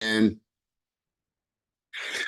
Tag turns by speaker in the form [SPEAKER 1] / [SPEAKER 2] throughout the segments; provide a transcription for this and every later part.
[SPEAKER 1] And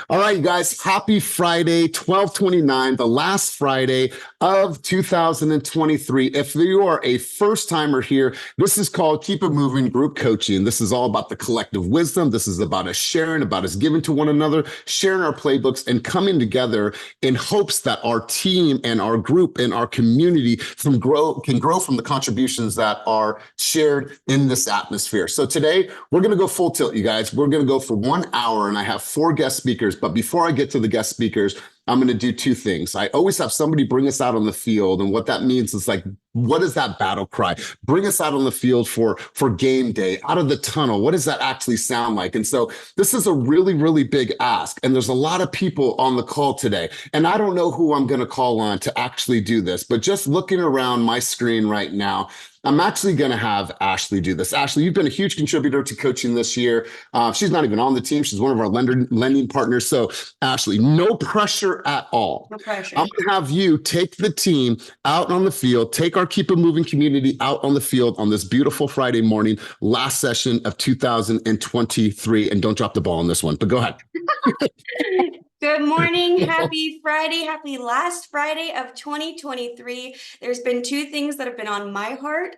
[SPEAKER 1] all right, you guys, happy Friday, 12/29, the last Friday of 2023. If you are a first timer here, this is called Keep It Moving Group Coaching. This is all about the collective wisdom. This is about us sharing, about us giving to one another, sharing our playbooks, and coming together in hopes that our team and our group and our community can grow from the contributions that are shared in this atmosphere. So today, we're going to go full tilt, you guys. We're going to go for 1 hour, and I have 4 guest speakers. But before I get to the guest speakers, I'm going to do 2 things. I always have somebody bring us out on the field. And what that means is like, what is that battle cry? Bring us out on the field for game day, out of the tunnel. What does that actually sound like? And so this is a really, really big ask. And there's a lot of people on the call today. And I don't know who I'm going to call on to actually do this. But just looking around my screen right now, I'm actually going to have Ashley do this. Ashley, you've been a huge contributor to coaching this year. She's not even on the team. She's one of our lending partners. So Ashley, no pressure at all.
[SPEAKER 2] No pressure.
[SPEAKER 1] I'm going to have you take the team out on the field, take our Keep It Moving community out on the field on this beautiful Friday morning, last session of 2023. And don't drop the ball on this one, but go ahead.
[SPEAKER 2] Good morning. Happy Friday. Happy last Friday of 2023. There's been 2 things that have been on my heart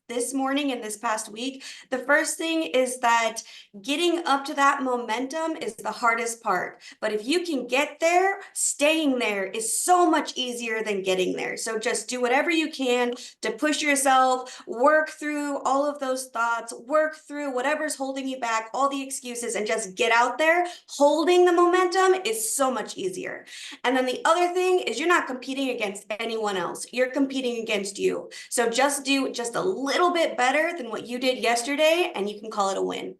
[SPEAKER 2] this morning and this past week. The first thing is that getting up to that momentum is the hardest part. But if you can get there, staying there is so much easier than getting there. So just do whatever you can to push yourself, work through all of those thoughts, work through whatever's holding you back, all the excuses, and just get out there. Holding the momentum is so much easier. And then the other thing is you're not competing against anyone else. You're competing against you. So just do just a little bit better than what you did yesterday, and you can call it a win.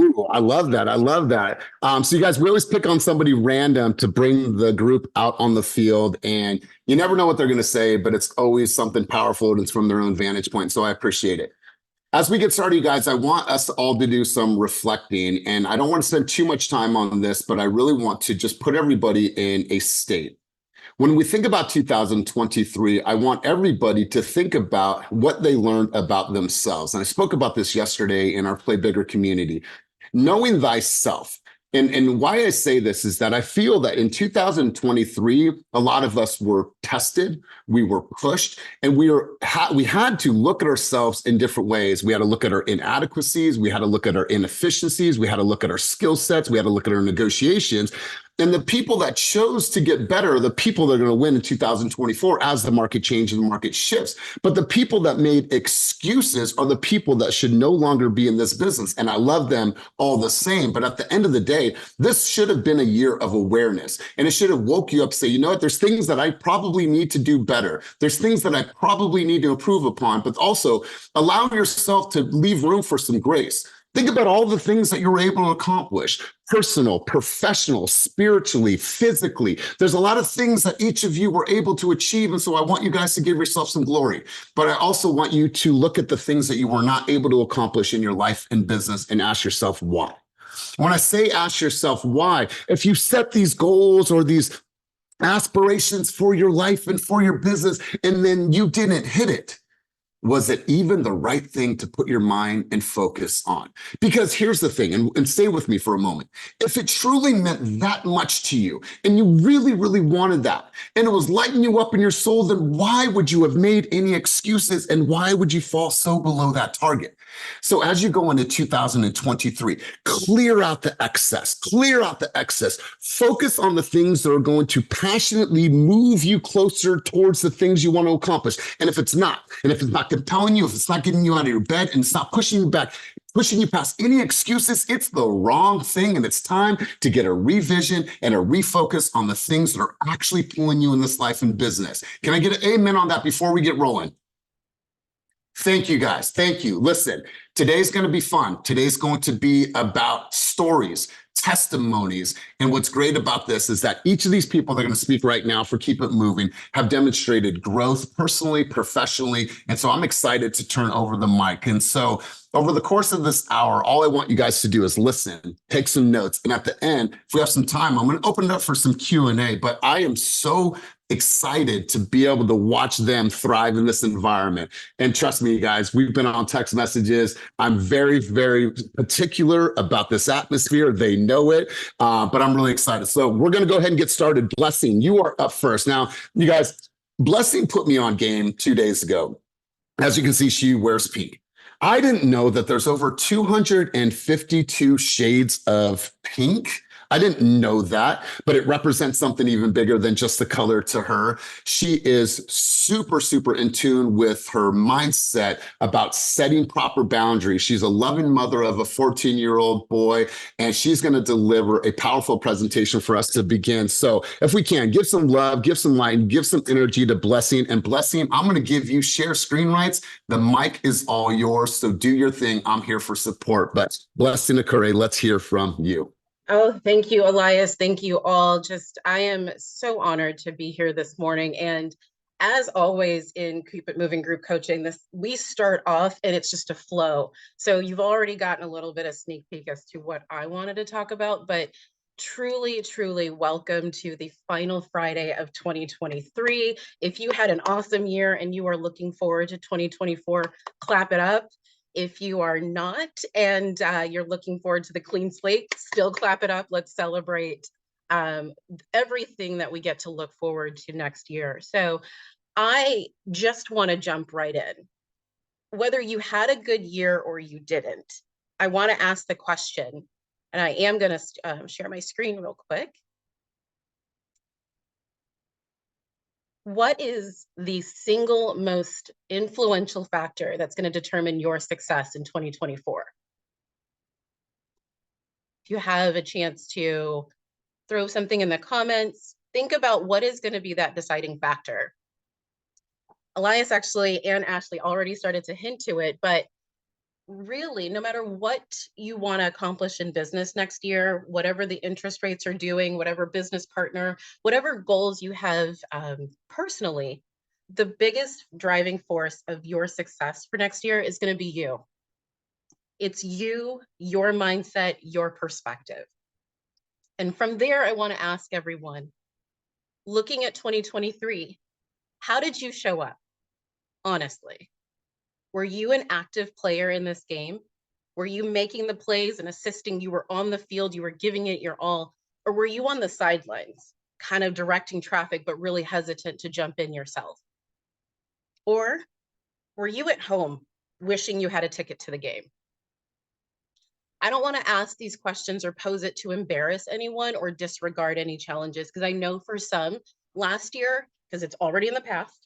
[SPEAKER 1] Ooh, I love that. I love that. So you guys, we always pick on somebody random to bring the group out on the field, and you never know what they're going to say, but it's always something powerful and it's from their own vantage point. So I appreciate it. As we get started, you guys, I want us all to do some reflecting, and I don't want to spend too much time on this, but I really want to just put everybody in a state. When we think about 2023, I want everybody to think about what they learned about themselves. And I spoke about this yesterday in our Play Bigger community. Knowing thyself. And why I say this is that I feel that in 2023, a lot of us were tested, we were pushed, and we had to look at ourselves in different ways. We had to look at our inadequacies, we had to look at our inefficiencies, we had to look at our skill sets, we had to look at our negotiations. And the people that chose to get better are the people that are going to win in 2024 as the market changes and the market shifts. But the people that made excuses are the people that should no longer be in this business. And I love them all the same. But at the end of the day, this should have been a year of awareness. And it should have woke you up, say, you know what, there's things that I probably need to do better. There's things that I probably need to improve upon, but also allow yourself to leave room for some grace. Think about all the things that you were able to accomplish, personal, professional, spiritually, physically. There's a lot of things that each of you were able to achieve. And so I want you guys to give yourself some glory. But I also want you to look at the things that you were not able to accomplish in your life and business and ask yourself why. When I say ask yourself why, if you set these goals or these aspirations for your life and for your business, and then you didn't hit it, was it even the right thing to put your mind and focus on? Because here's the thing, and stay with me for a moment. If it truly meant that much to you, and you really, really wanted that, and it was lighting you up in your soul, then why would you have made any excuses, and why would you fall so below that target? So as you go into 2023, clear out the excess, focus on the things that are going to passionately move you closer towards the things you want to accomplish. And if it's not compelling you, if it's not getting you out of your bed and it's not pushing you back, pushing you past any excuses, it's the wrong thing. And it's time to get a revision and a refocus on the things that are actually pulling you in this life and business. Can I get an amen on that before we get rolling? Thank you, guys. Thank you. Listen, today's going to be fun. Today's going to be about stories, testimonies. And what's great about this is that each of these people that are going to speak right now for Keep It Moving have demonstrated growth personally, professionally. And so I'm excited to turn over the mic. And so over the course of this hour, all I want you guys to do is listen, take some notes. And at the end, if we have some time, I'm going to open it up for some Q&A. But I am so excited to be able to watch them thrive in this environment. And trust me, guys, we've been on text messages. I'm very, very particular about this atmosphere. They know it, but I'm really excited. So we're going to go ahead and get started. Blessing, you are up first. Now, you guys, Blessing put me on game 2 days ago. As you can see, she wears pink. I didn't know that there's over 252 shades of pink. I didn't know that, but it represents something even bigger than just the color to her. She is super, super in tune with her mindset about setting proper boundaries. She's a loving mother of a 14-year-old boy, and she's going to deliver a powerful presentation for us to begin. So if we can, give some love, give some light, and give some energy to Blessing. And Blessing, I'm going to give you share screen rights. The mic is all yours, so do your thing. I'm here for support. But Blessing Okere, let's hear from you.
[SPEAKER 3] Oh, thank you, Elias. Thank you all. I am so honored to be here this morning. And as always in Keep It Moving group coaching, we start off and it's just a flow. So you've already gotten a little bit of sneak peek as to what I wanted to talk about, but truly, truly welcome to the final Friday of 2023. If you had an awesome year and you are looking forward to 2024, clap it up. If you are not, and you're looking forward to the clean slate, still clap it up. Let's celebrate everything that we get to look forward to next year. So I just want to jump right in. Whether you had a good year or you didn't, I want to ask the question, and I am going to share my screen real quick. What is the single most influential factor that's going to determine your success in 2024? If you have a chance to throw something in the comments, think about what is going to be that deciding factor. Elias actually and Ashley already started to hint to it, but really, no matter what you want to accomplish in business next year, whatever the interest rates are doing, whatever business partner, whatever goals you have personally, the biggest driving force of your success for next year is going to be you. It's you, your mindset, your perspective. And from there, I want to ask everyone, looking at 2023, how did you show up? Honestly. Were you an active player in this game? Were you making the plays and assisting? You were on the field, you were giving it your all, or were you on the sidelines, kind of directing traffic, but really hesitant to jump in yourself? Or were you at home wishing you had a ticket to the game? I don't want to ask these questions or pose it to embarrass anyone or disregard any challenges, because I know for some, last year, because it's already in the past,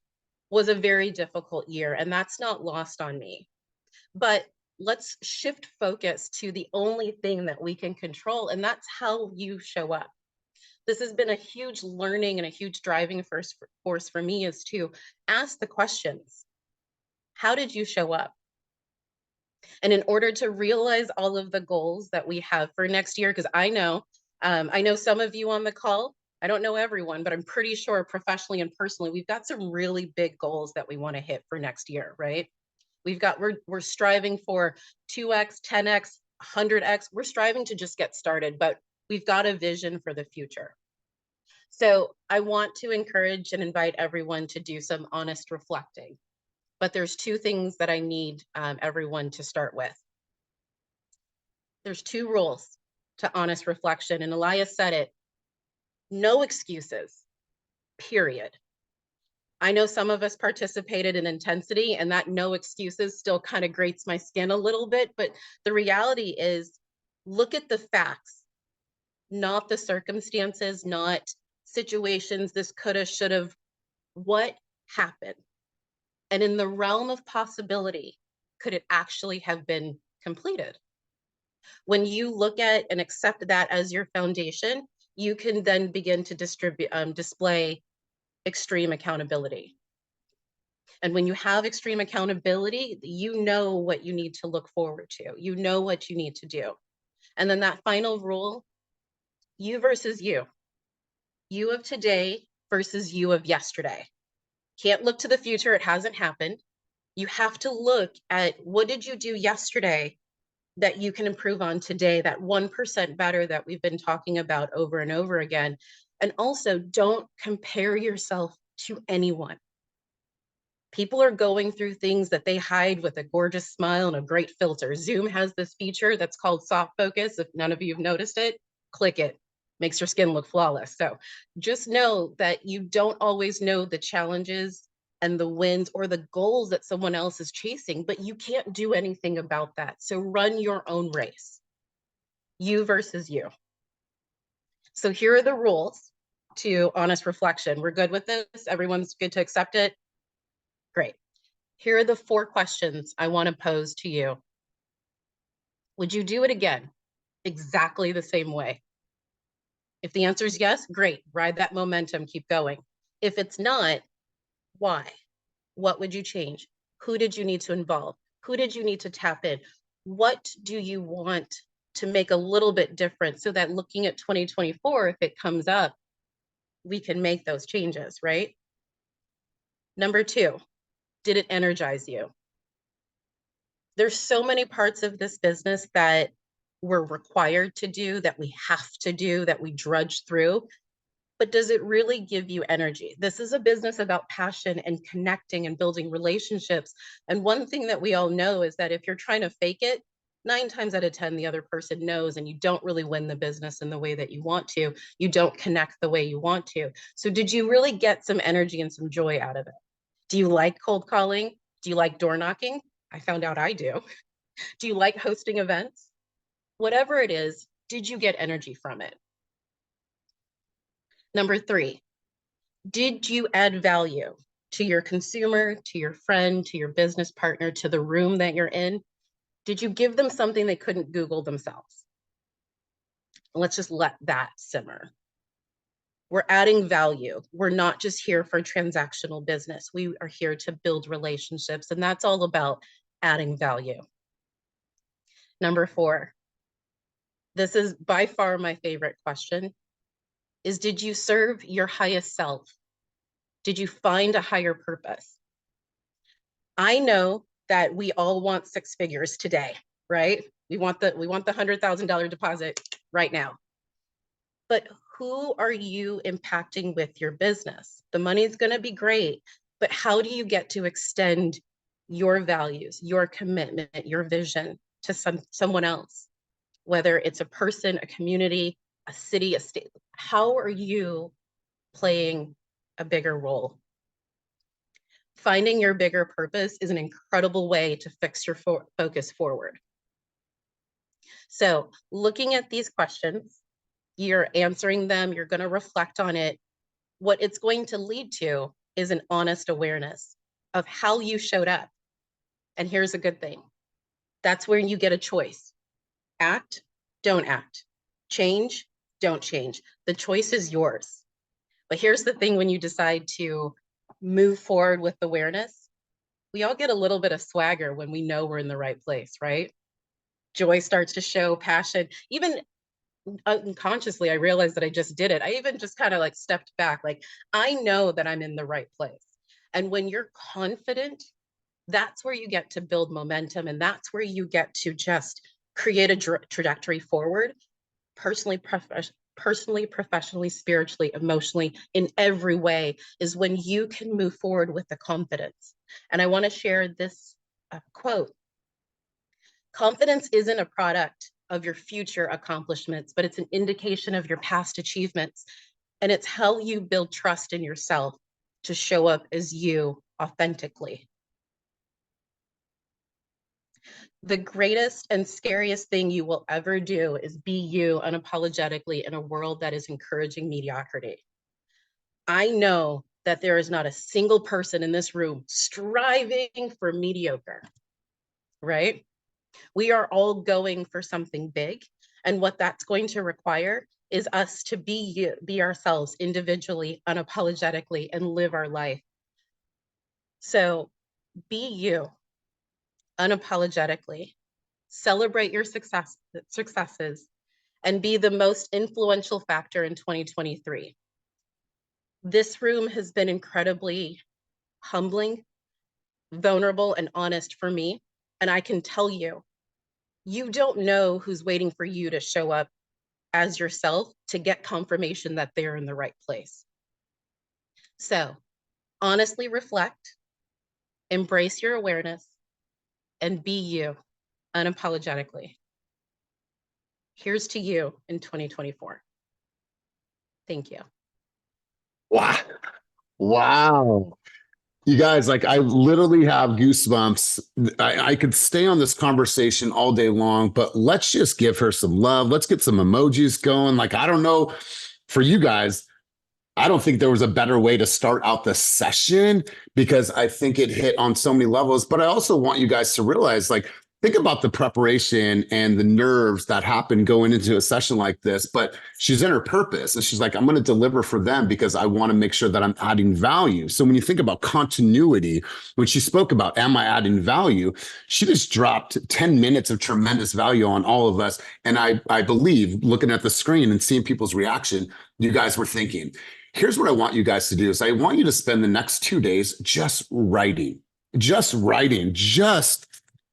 [SPEAKER 3] was a very difficult year, and that's not lost on me. But let's shift focus to the only thing that we can control, and that's how you show up. This has been a huge learning and a huge driving force for me, is to ask the questions. How did you show up? And in order to realize all of the goals that we have for next year, because I know some of you on the call, I don't know everyone, but I'm pretty sure professionally and personally, we've got some really big goals that we want to hit for next year, right? We're striving for 2x, 10x, 100x. We're striving to just get started, but we've got a vision for the future. So I want to encourage and invite everyone to do some honest reflecting. But there's two things that I need everyone to start with. There's two rules to honest reflection, and Elias said it. No excuses, period. I know some of us participated in intensity, and that no excuses still kind of grates my skin a little bit, but the reality is, look at the facts, not the circumstances, not situations, this coulda, shoulda, what happened? And in the realm of possibility, could it actually have been completed? When you look at and accept that as your foundation, you can then begin to display extreme accountability. And when you have extreme accountability, you know what you need to look forward to. You know what you need to do. And then that final rule, you versus you. You of today versus you of yesterday. Can't look to the future. It hasn't happened. You have to look at what did you do yesterday that you can improve on today, that 1% better that we've been talking about over and over again. And also, don't compare yourself to anyone. People are going through things that they hide with a gorgeous smile and a great filter. Zoom has this feature that's called soft focus. If none of you have noticed it, click it. Makes your skin look flawless. So just know that you don't always know the challenges and the wins or the goals that someone else is chasing, but you can't do anything about that. So run your own race, you versus you. So here are the rules to honest reflection. We're good with this? Everyone's good to accept it? Great. Here are the 4 questions I want to pose to you. Would you do it again? Exactly the same way? If the answer is yes, great. Ride that momentum, keep going. If it's not, why? What would you change? Who did you need to involve? Who did you need to tap in? What do you want to make a little bit different so that looking at 2024, if it comes up, we can make those changes, right? Number 2, did it energize you? There's so many parts of this business that we're required to do, that we have to do, that we drudge through. But does it really give you energy? This is a business about passion and connecting and building relationships. And one thing that we all know is that if you're trying to fake it, 9 times out of 10, the other person knows, and you don't really win the business in the way that you want to. You don't connect the way you want to. So did you really get some energy and some joy out of it? Do you like cold calling? Do you like door knocking? I found out I do. Do you like hosting events? Whatever it is, did you get energy from it? Number 3, did you add value to your consumer, to your friend, to your business partner, to the room that you're in? Did you give them something they couldn't Google themselves? Let's just let that simmer. We're adding value. We're not just here for transactional business. We are here to build relationships, and that's all about adding value. Number 4, this is by far my favorite question, is did you serve your highest self? Did you find a higher purpose? I know that we all want 6 figures today, right? We want the $100,000 deposit right now. But who are you impacting with your business? The money is going to be great, but how do you get to extend your values, your commitment, your vision to someone else? Whether it's a person, a community, a city, a state, how are you playing a bigger role? Finding your bigger purpose is an incredible way to fix your focus forward. So looking at these questions, you're answering them, you're going to reflect on it. What it's going to lead to is an honest awareness of how you showed up. And here's a good thing. That's where you get a choice. Act, don't act. Change, don't change. The choice is yours. But here's the thing, when you decide to move forward with awareness, we all get a little bit of swagger when we know we're in the right place, right? Joy starts to show, passion. Even unconsciously, I realized that I just did it. I even just kind of like stepped back. Like, I know that I'm in the right place. And when you're confident, that's where you get to build momentum. And that's where you get to just create a trajectory forward, personally, professionally, spiritually, emotionally, in every way, is when you can move forward with the confidence. And I want to share this quote. Confidence isn't a product of your future accomplishments, but it's an indication of your past achievements. And it's how you build trust in yourself to show up as you authentically. The greatest and scariest thing you will ever do is be you unapologetically in a world that is encouraging mediocrity. I know that there is not a single person in this room striving for mediocre, right? We are all going for something big. And what that's going to require is us to be ourselves individually, unapologetically, and live our life. So be you unapologetically. Celebrate your successes, and be the most influential factor in 2023. This room has been incredibly humbling, vulnerable, and honest for me. And I can tell you, you don't know who's waiting for you to show up as yourself to get confirmation that they're in the right place. So honestly reflect, embrace your awareness, and be you unapologetically. Here's to you in 2024. Thank you.
[SPEAKER 1] Wow. Wow. You guys, like, I literally have goosebumps. I could stay on this conversation all day long, but let's just give her some love. Let's get some emojis going. Like, I don't know for you guys, I don't think there was a better way to start out the session because I think it hit on so many levels. But I also want you guys to realize, like, think about the preparation and the nerves that happen going into a session like this. But she's in her purpose and she's like, I'm going to deliver for them because I want to make sure that I'm adding value. So when you think about continuity, when she spoke about, am I adding value? She just dropped 10 minutes of tremendous value on all of us. And I believe, looking at the screen and seeing people's reaction, you guys were thinking, here's what I want you guys to do is I want you to spend the next 2 days just writing, just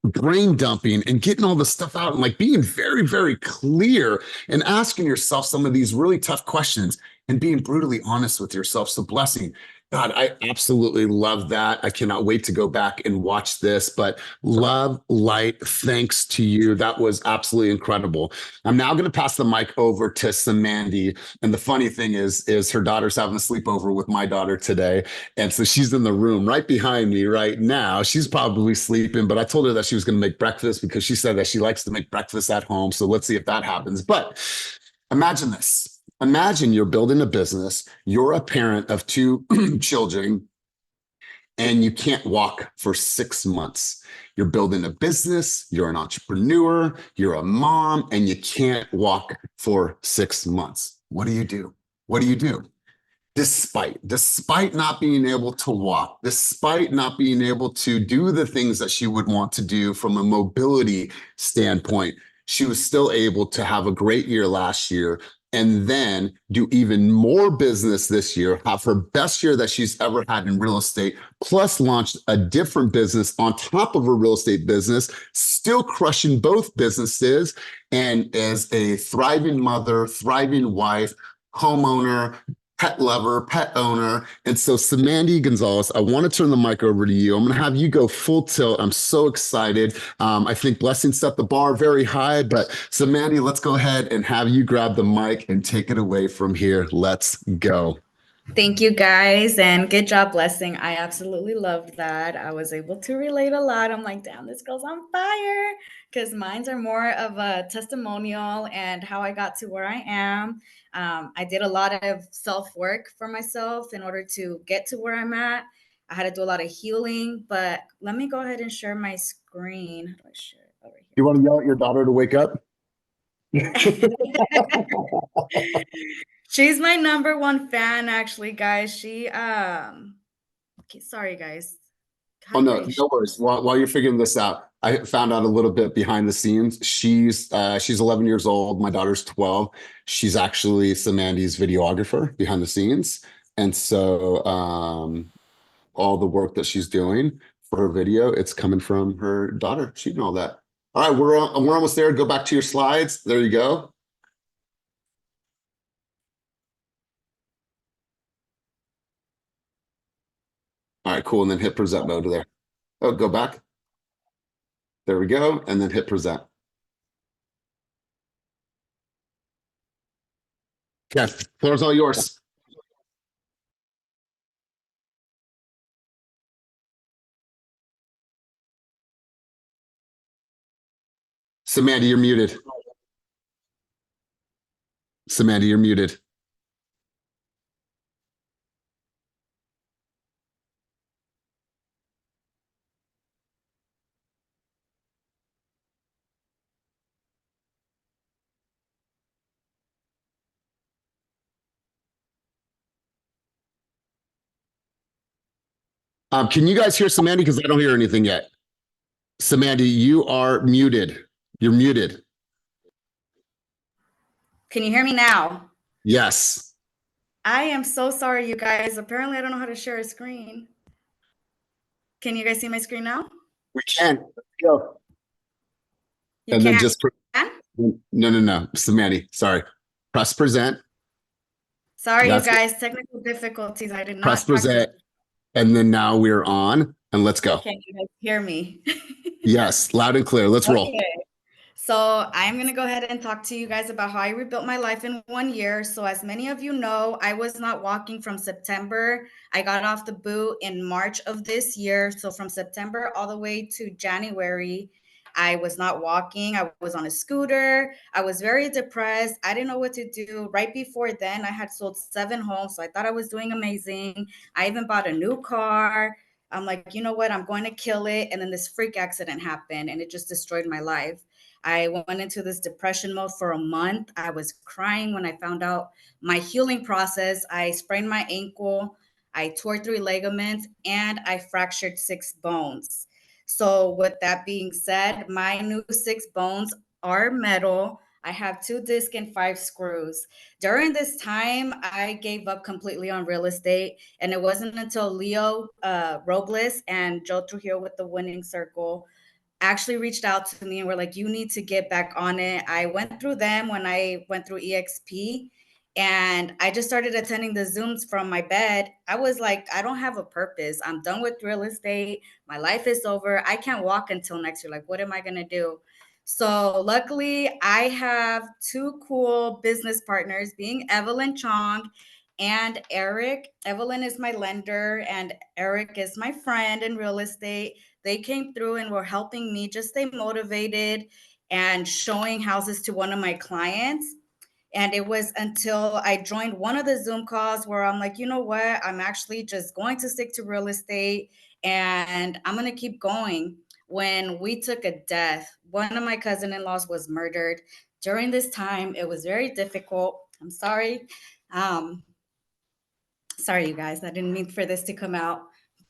[SPEAKER 1] brain dumping and getting all the stuff out and like being very, very clear and asking yourself some of these really tough questions and being brutally honest with yourself. So Blessing, God, I absolutely love that. I cannot wait to go back and watch this, but love, light, thanks to you. That was absolutely incredible. I'm now going to pass the mic over to Samandi. And the funny thing is her daughter's having a sleepover with my daughter today. And so she's in the room right behind me right now. She's probably sleeping, but I told her that she was going to make breakfast because she said that she likes to make breakfast at home. So let's see if that happens. But imagine this. Imagine you're building a business. You're a parent of 2 children and you can't walk for 6 months. You're building a business, you're an entrepreneur, you're a mom, and you can't walk for 6 months. What do you do? What do you do? Despite not being able to walk, despite not being able to do the things that she would want to do from a mobility standpoint, she was still able to have a great year last year and then do even more business this year, have her best year that she's ever had in real estate, plus launched a different business on top of her real estate business, still crushing both businesses, and as a thriving mother, thriving wife, homeowner, pet lover, pet owner. And so Samandi Gonzales, I want to turn the mic over to you. I'm going to have you go full tilt. I'm so excited. I think Blessing set the bar very high, but Samandi, let's go ahead and have you grab the mic and take it away from here. Let's go.
[SPEAKER 4] Thank you guys, and good job, Blessing. I absolutely loved that. I was able to relate a lot. I'm like, damn, this girl's on fire, because mines are more of a testimonial and how I got to where I am. I did a lot of self-work for myself in order to get to where I'm at. I had to do a lot of healing, but let me go ahead and share my screen. How do I share it over here?
[SPEAKER 1] You want to yell at your daughter to wake up?
[SPEAKER 4] She's my #1 fan, actually, guys. She okay, sorry guys.
[SPEAKER 1] Oh no, no worries. While you're figuring this out, I found out a little bit behind the scenes. She's 11 years old. My daughter's 12. She's actually Samandi's videographer behind the scenes, and so all the work that she's doing for her video, it's coming from her daughter. She did all that. All right, we're almost there. Go back to your slides. There you go. All right, cool. And then hit present mode there. Oh, go back. There we go. And then hit present. Okay, floor's all yours. Samandi, you're muted. Samandi, you're muted. Can you guys hear Samandi? Because I don't hear anything yet. Samandi, you are muted. You're muted.
[SPEAKER 4] Can you hear me now?
[SPEAKER 1] Yes.
[SPEAKER 4] I am so sorry, you guys. Apparently, I don't know how to share a screen. Can you guys see my screen now?
[SPEAKER 1] We can. Let's go.
[SPEAKER 4] You
[SPEAKER 1] And
[SPEAKER 4] can?
[SPEAKER 1] then just no. Samandi, sorry. Press present.
[SPEAKER 4] Sorry, you
[SPEAKER 1] That's
[SPEAKER 4] guys, technical difficulties. I did
[SPEAKER 1] press
[SPEAKER 4] not practice.
[SPEAKER 1] present. And then now we're on and let's go.
[SPEAKER 4] Can you guys hear me?
[SPEAKER 1] Yes, loud and clear. Let's roll.
[SPEAKER 4] Okay. So I'm going to go ahead and talk to you guys about how I rebuilt my life in 1 year. So as many of you know, I was not walking from September. I got off the boot in March of this year. So from September all the way to January, I was not walking. I was on a scooter. I was very depressed. I didn't know what to do. Right before then, I had sold 7 homes. So I thought I was doing amazing. I even bought a new car. I'm like, you know what? I'm going to kill it. And then this freak accident happened and it just destroyed my life. I went into this depression mode for a month. I was crying when I found out my healing process. I sprained my ankle, I tore 3 ligaments, and I fractured 6 bones. So, with that being said, my new 6 bones are metal. I have 2 discs and 5 screws. During this time, I gave up completely on real estate. And it wasn't until Leo Robles and Joe Trujillo with the Winning Circle actually reached out to me and were like, you need to get back on it. I went through them when I went through EXP and I just started attending the Zooms from my bed. I was like, I don't have a purpose. I'm done with real estate. My life is over. I can't walk until next year. Like, what am I going to do? So luckily, I have 2 cool business partners, being Evelyn Chong and Eric. Evelyn is my lender and Eric is my friend in real estate. They came through and were helping me just stay motivated and showing houses to one of my clients. And it was until I joined one of the Zoom calls where I'm like, you know what? I'm actually just going to stick to real estate and I'm going to keep going. When we took a death, one of my cousin-in-laws was murdered. During this time, it was very difficult. I'm sorry. Um, Sorry, you guys. I didn't mean for this to come out.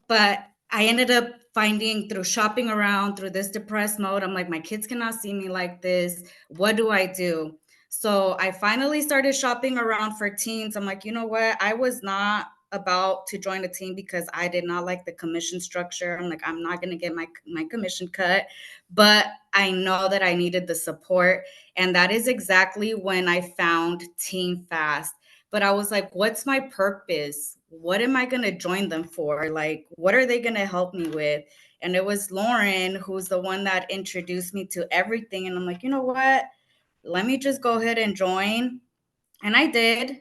[SPEAKER 4] But I ended up finding through shopping around through this depressed mode. I'm like, my kids cannot see me like this. What do I do? So I finally started shopping around for teams. I'm like, you know what? I was not about to join a team because I did not like the commission structure. I'm like, I'm not going to get my commission cut, but I know that I needed the support. And that is exactly when I found Team Fast. But I was like, what's my purpose? What am I going to join them for? Like, what are they going to help me with? And it was Lauren, who's the one that introduced me to everything. And I'm like, you know what? Let me just go ahead and join. And I did.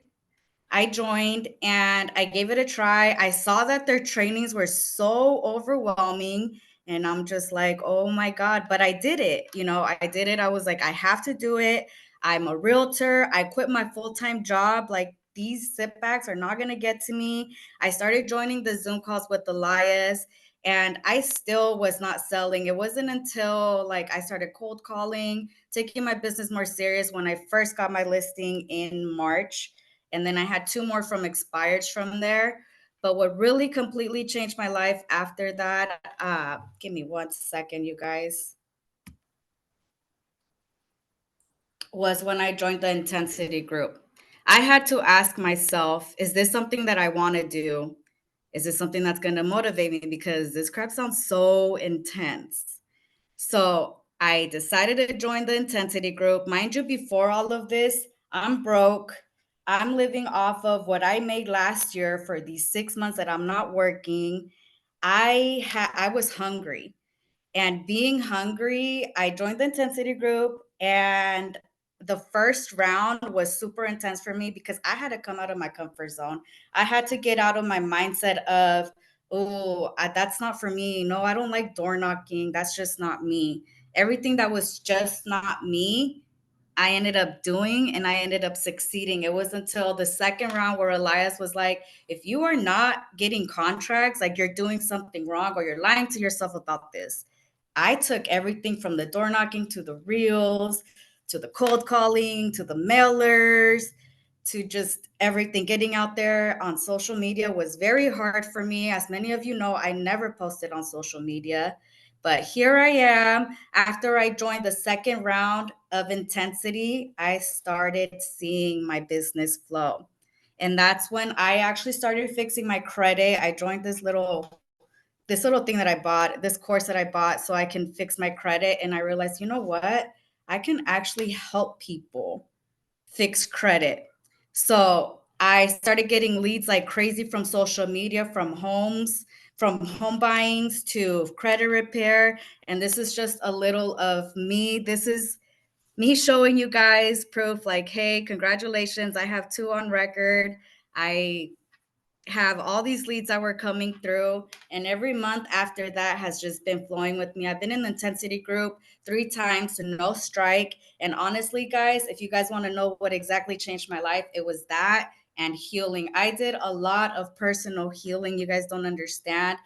[SPEAKER 4] I joined and I gave it a try. I saw that their trainings were so overwhelming. And I'm just like, oh my God. But I did it. I did it. I was like, I have to do it. I'm a realtor. I quit my full-time job. Like, these setbacks are not going to get to me. I started joining the Zoom calls with Elias and I still was not selling. It wasn't until like I started cold calling, taking my business more serious when I first got my listing in March. And then I had 2 more from expireds from there. But what really completely changed my life after that, give me 1 second, you guys, was when I joined the intensity group. I had to ask myself, is this something that I want to do? Is this something that's going to motivate me? Because this crap sounds so intense. So I decided to join the intensity group. Mind you, before all of this, I'm broke. I'm living off of what I made last year for these 6 months that I'm not working. I was hungry. And being hungry, I joined the intensity group and the first round was super intense for me because I had to come out of my comfort zone. I had to get out of my mindset of, oh, that's not for me. No, I don't like door knocking. That's just not me. Everything that was just not me, I ended up doing and I ended up succeeding. It was until the second round where Elias was like, if you are not getting contracts, like you're doing something wrong or you're lying to yourself about this. I took everything from the door knocking to the reels, to the cold calling, to the mailers, to just everything. Getting out there on social media was very hard for me. As many of you know, I never posted on social media. But here I am. After I joined the second round of intensity, I started seeing my business flow. And that's when I actually started fixing my credit. I joined this little thing that I bought, this course that I bought so I can fix my credit. And I realized, you know what? I can actually help people fixed credit. So I started getting leads like crazy from social media, from homes, from home buyings to credit repair. And this is just a little of me. This is me showing you guys proof like, hey, congratulations, I have 2 on record. I have all these leads that were coming through, and every month after that has just been flowing with me. I've been in the intensity group 3 times, no strike. And honestly, guys, if you guys want to know what exactly changed my life, it was that and healing. I did a lot of personal healing. You guys don't understand.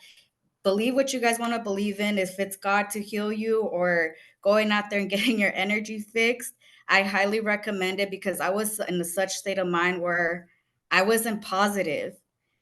[SPEAKER 4] Believe what you guys want to believe in. If it's God to heal you or going out there and getting your energy fixed, I highly recommend it, because I was in such state of mind where I wasn't positive.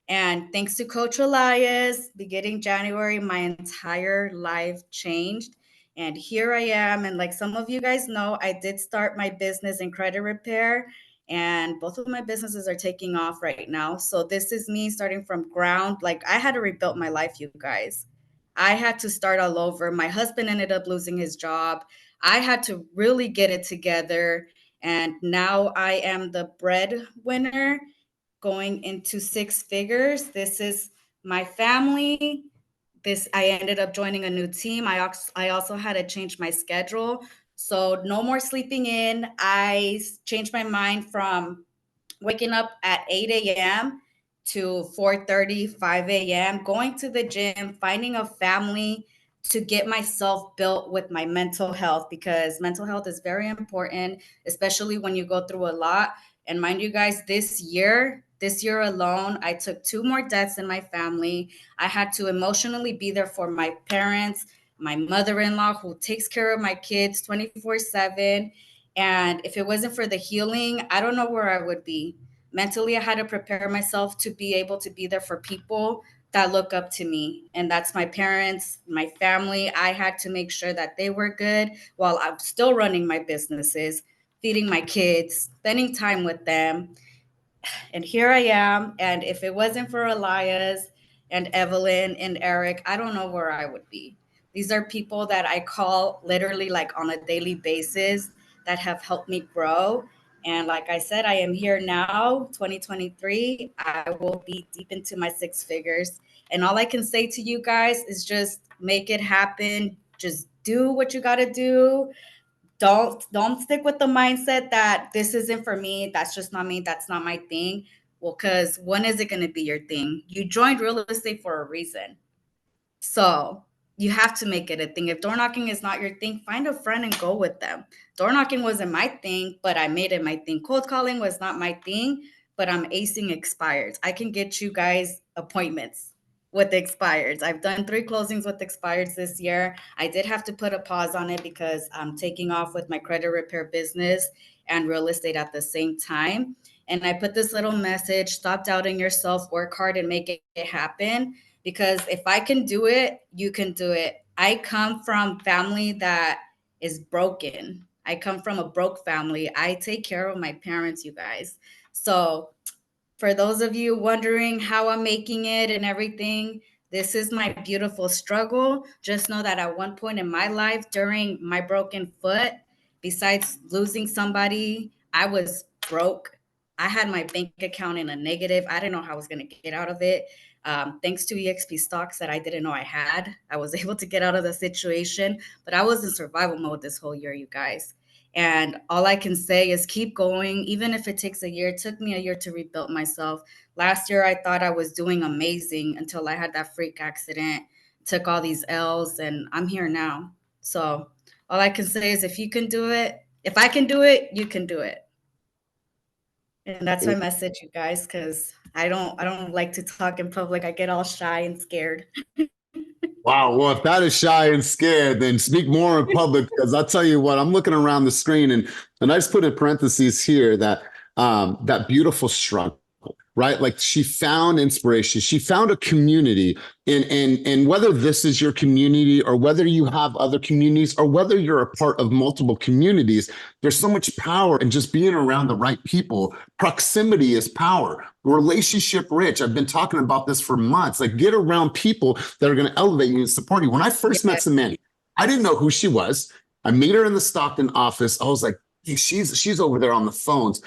[SPEAKER 4] And thanks to Coach Elias, beginning January, my entire life changed. And here I am. And like some of you guys know, I did start my business in credit repair, and both of my businesses are taking off right now. So this is me starting from ground. Like, I had to rebuild my life, you guys. I had to start all over. My husband ended up losing his job. I had to really get it together. And now I am the breadwinner going into 6 figures. This is my family. I ended up joining a new team. I also had to change my schedule. So no more sleeping in. I changed my mind from waking up at 8 a.m. to 4:30, 5 a.m., going to the gym, finding a family to get myself built with my mental health, because mental health is very important, especially when you go through a lot. And mind you guys, this year alone, I took 2 more deaths in my family. I had to emotionally be there for my parents, my mother-in-law who takes care of my kids 24/7. And if it wasn't for the healing, I don't know where I would be. Mentally, I had to prepare myself to be able to be there for people that look up to me. And that's my parents, my family. I had to make sure that they were good while I'm still running my businesses, feeding my kids, spending time with them. And here I am. And if it wasn't for Elias and Evelyn and Eric, I don't know where I would be. These are people that I call literally like on a daily basis that have helped me grow. And like I said, I am here now, 2023. I will be deep into my 6 figures. And all I can say to you guys is just make it happen. Just do what you got to do. Don't stick with the mindset that this isn't for me, that's just not me, that's not my thing. Well, because when is it going to be your thing? You joined real estate for a reason, so you have to make it a thing. If door knocking is not your thing, find a friend and go with them. Door knocking wasn't my thing, but I made it my thing. Cold calling was not my thing, but I'm acing expireds. I can get you guys appointments with expireds. I've done 3 closings with expireds this year. I did have to put a pause on it because I'm taking off with my credit repair business and real estate at the same time. And I put this little message: stop doubting yourself, work hard and make it happen. Because if I can do it, you can do it. I come from family that is broken. I come from a broke family. I take care of my parents, you guys. So for those of you wondering how I'm making it and everything, this is my beautiful struggle. Just know that at one point in my life, during my broken foot, besides losing somebody, I was broke. I had my bank account in a negative. I didn't know how I was going to get out of it. Thanks to EXP stocks that I didn't know I had, I was able to get out of the situation. But I was in survival mode this whole year, you guys. And all I can say is keep going, even if it takes a year. It took me a year to rebuild myself. Last year, I thought I was doing amazing until I had that freak accident, took all these L's, and I'm here now. So all I can say is if you can do it, if I can do it, you can do it. And that's my message, you guys, because I don't like to talk in public. I get all shy and scared.
[SPEAKER 1] Wow. Well, if that is shy and scared, then speak more in public, because I'll tell you what, I'm looking around the screen and I just put in parentheses here that that beautiful struggle, right? Like she found inspiration. She found a community and whether this is your community or whether you have other communities or whether you're a part of multiple communities, there's so much power in just being around the right people. Proximity is power. Relationship rich. I've been talking about this for months. Like get around people that are going to elevate you and support you. When I first met Samandi, I didn't know who she was. I met her in the Stockton office. I was like, she's over there on the phones,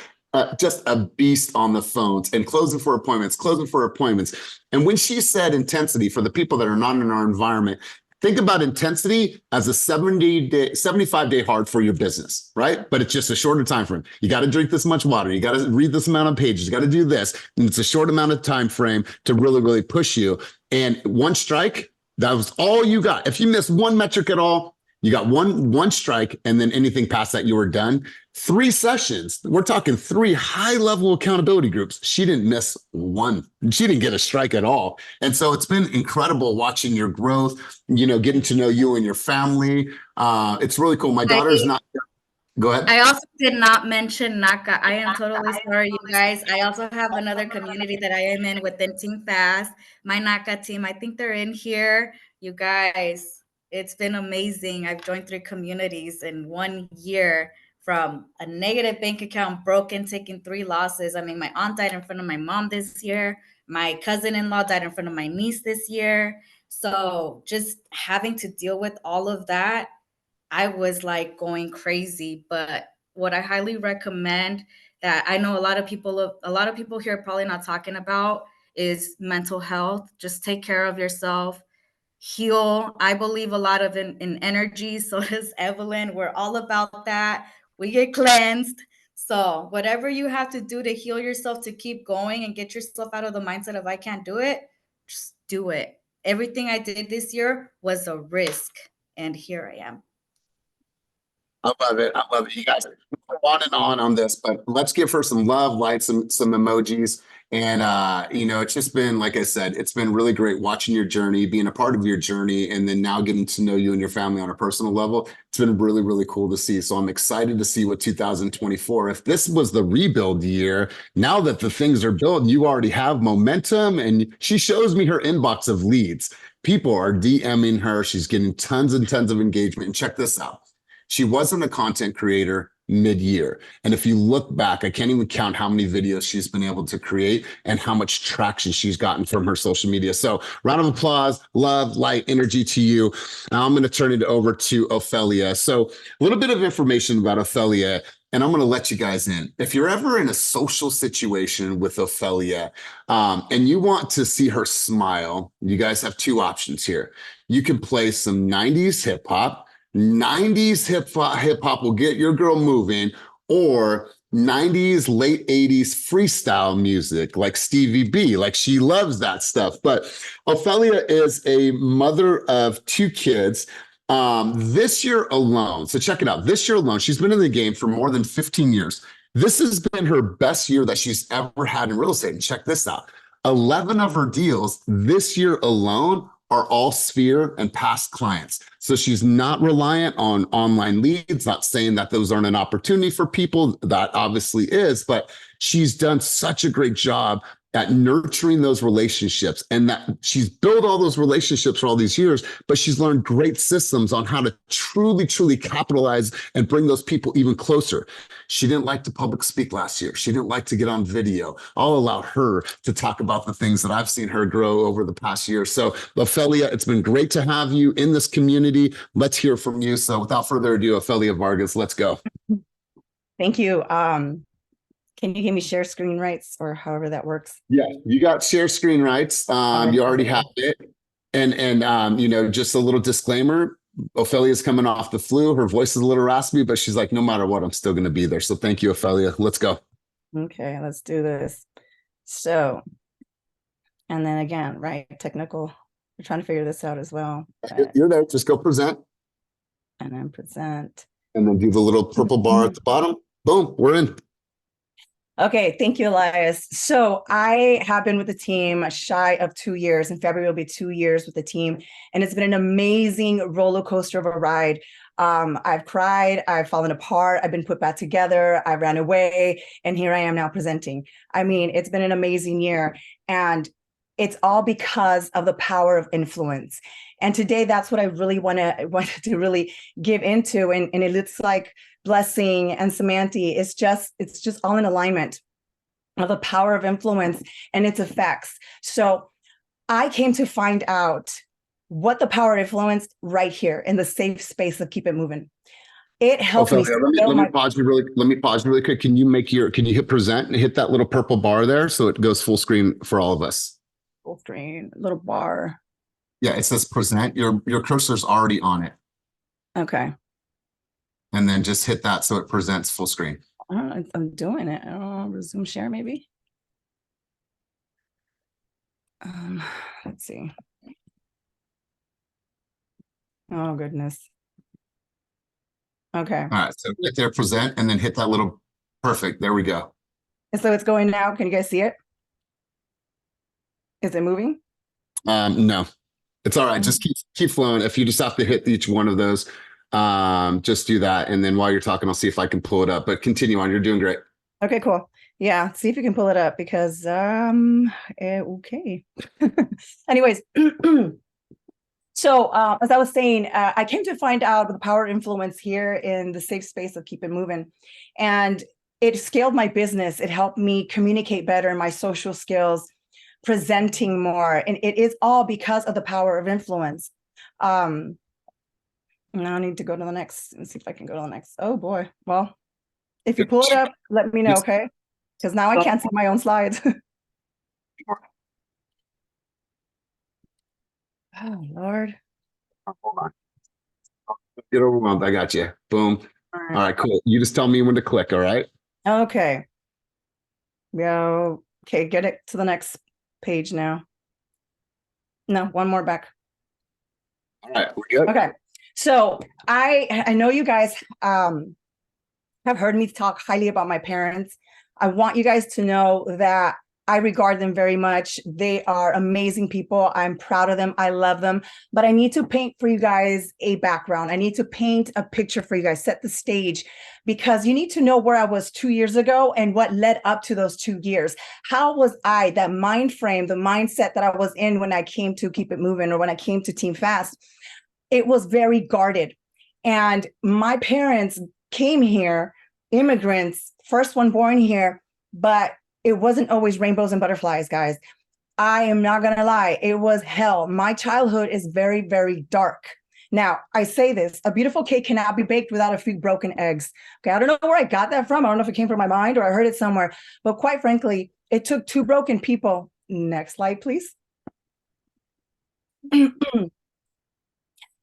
[SPEAKER 1] just a beast on the phones and closing for appointments. And when she said intensity, for the people that are not in our environment, think about intensity as a 75-day hard for your business, right? But it's just a shorter time frame. You got to drink this much water. You got to read this amount of pages. You got to do this. And it's a short amount of time frame to really, really push you. And one strike, that was all you got. If you miss one metric at all, you got one strike, and then anything past that, you were done. 3 sessions. We're talking 3 high-level accountability groups. She didn't miss one. She didn't get a strike at all. And so it's been incredible watching your growth, getting to know you and your family. It's really cool. My daughter's not... Go ahead.
[SPEAKER 4] I also did not mention NACA. I am totally sorry, you guys. I also have another community that I am in within Team Fast. My NACA team, I think they're in here. You guys, it's been amazing. I've joined 3 communities in 1 year, from a negative bank account, broken, taking 3 losses. I mean, my aunt died in front of my mom this year. My cousin-in-law died in front of my niece this year. So just having to deal with all of that, I was like going crazy. But what I highly recommend, that I know a lot of people here are probably not talking about, is mental health. Just take care of yourself, heal. I believe a lot of in energy. So does Evelyn. We're all about that. We get cleansed. So whatever you have to do to heal yourself, to keep going and get yourself out of the mindset of I can't do it, just do it. Everything I did this year was a risk, and here I am.
[SPEAKER 1] I love it. I love it. You guys go on this, but let's give her some love, light, some emojis. And, it's just been, like I said, it's been really great watching your journey, being a part of your journey, and then now getting to know you and your family on a personal level. It's been really, really cool to see. So I'm excited to see what 2024, if this was the rebuild year, now that the things are built, you already have momentum. And she shows me her inbox of leads. People are DMing her. She's getting tons and tons of engagement. And check this out. She wasn't a content creator mid-year. And if you look back, I can't even count how many videos she's been able to create and how much traction she's gotten from her social media. So round of applause, love, light, energy to you. Now I'm going to turn it over to Ofelia. So a little bit of information about Ofelia, and I'm going to let you guys in. If you're ever in a social situation with Ofelia, and you want to see her smile, you guys have 2 options here. You can play some 90s hip hop. 90s hip hop will get your girl moving, or 90s, late 80s freestyle music like Stevie B. Like, she loves that stuff. But Ofelia is a mother of 2 kids. This year alone, so check it out. This year alone, she's been in the game for more than 15 years. This has been her best year that she's ever had in real estate. And check this out. 11 of her deals this year alone are all Sphere and past clients. So she's not reliant on online leads, not saying that those aren't an opportunity for people. That obviously is, but she's done such a great job at nurturing those relationships, and that she's built all those relationships for all these years, but she's learned great systems on how to truly, truly capitalize and bring those people even closer. She didn't like to public speak last year. She didn't like to get on video. I'll allow her to talk about the things that I've seen her grow over the past year. So Ofelia, it's been great to have you in this community. Let's hear from you. So without further ado, Ofelia Vargas, let's go.
[SPEAKER 5] Thank you. Can you give me share screen rights, or however that works?
[SPEAKER 1] Yeah, you got share screen rights. You already have it. And just a little disclaimer, Ophelia's coming off the flu. Her voice is a little raspy, but she's like, no matter what, I'm still going to be there. So thank you, Ofelia. Let's go.
[SPEAKER 5] Okay, let's do this. So, and then again, right, technical, we're trying to figure this out as well.
[SPEAKER 1] You're there. Just go present.
[SPEAKER 5] And then present.
[SPEAKER 1] And then do the little purple bar at the bottom. Boom, we're in.
[SPEAKER 5] Okay, thank you, Elias. So I have been with the team shy of 2 years. In February, will be 2 years with the team. And it's been an amazing roller coaster of a ride. I've cried, I've fallen apart, I've been put back together, I ran away, and here I am now presenting. I mean, it's been an amazing year. And it's all because of the power of influence. And today, that's what I really wanted to really give into. And it looks like Blessing and Samandi, it's just all in alignment of the power of influence and its effects. So I came to find out what the power of influence right here in the safe space of Keep It Moving. It helped me
[SPEAKER 1] Ophelia,
[SPEAKER 5] scale
[SPEAKER 1] let me
[SPEAKER 5] my.
[SPEAKER 1] pause you really quick. Can you hit present and hit that little purple bar there so it goes full screen for all of us?
[SPEAKER 5] Full screen, little bar.
[SPEAKER 1] Yeah, it says present. Your cursor's already on it.
[SPEAKER 5] Okay.
[SPEAKER 1] And then just hit that so it presents full screen.
[SPEAKER 5] I'm doing it. I don't know, resume share maybe. Let's see. Oh goodness. Okay.
[SPEAKER 1] All right, so hit there, present, and then hit that little, perfect, there we go.
[SPEAKER 5] And so it's going now. Can you guys see it? Is it moving?
[SPEAKER 1] No, it's all right, just keep flowing. If you just have to hit each one of those, just do that. And then while you're talking, I'll see if I can pull it up, but continue on, you're doing great.
[SPEAKER 5] Okay, cool. Yeah, see if you can pull it up because okay. Anyways, so as I was saying, I came to find out the power of influence here in the safe space of Keep It Moving, and it scaled my business. It helped me communicate better in my social skills, presenting more, and it is all because of the power of influence. Now I need to go to the next and see if I can go to the next. Oh boy, well, if you pull it up, let me know, okay? Because now I can't see my own slides. Oh, Lord.
[SPEAKER 1] Oh, hold on. Get overwhelmed. I got you. Boom.
[SPEAKER 5] All
[SPEAKER 1] All right, cool. You just tell me when to click, all right?
[SPEAKER 5] Okay. Yeah. Okay, get it to the next page now. No, one more back.
[SPEAKER 1] All right, we're good.
[SPEAKER 5] Okay. So I know you guys have heard me talk highly about my parents. I want you guys to know that I regard them very much. They are amazing people. I'm proud of them. I love them. But I need to paint for you guys a background. I need to paint a picture for you guys, set the stage, because you need to know where I was 2 years ago and what led up to those 2 years. How was I, that mind frame, the mindset that I was in when I came to Keep It Moving or when I came to Team Fast? It was very guarded. And my parents came here, immigrants, first one born here, but it wasn't always rainbows and butterflies, guys. I am not going to lie. It was hell. My childhood is very, very dark. Now, I say this, a beautiful cake cannot be baked without a few broken eggs. Okay, I don't know where I got that from. I don't know if it came from my mind or I heard it somewhere. But quite frankly, it took 2 broken people. Next slide, please.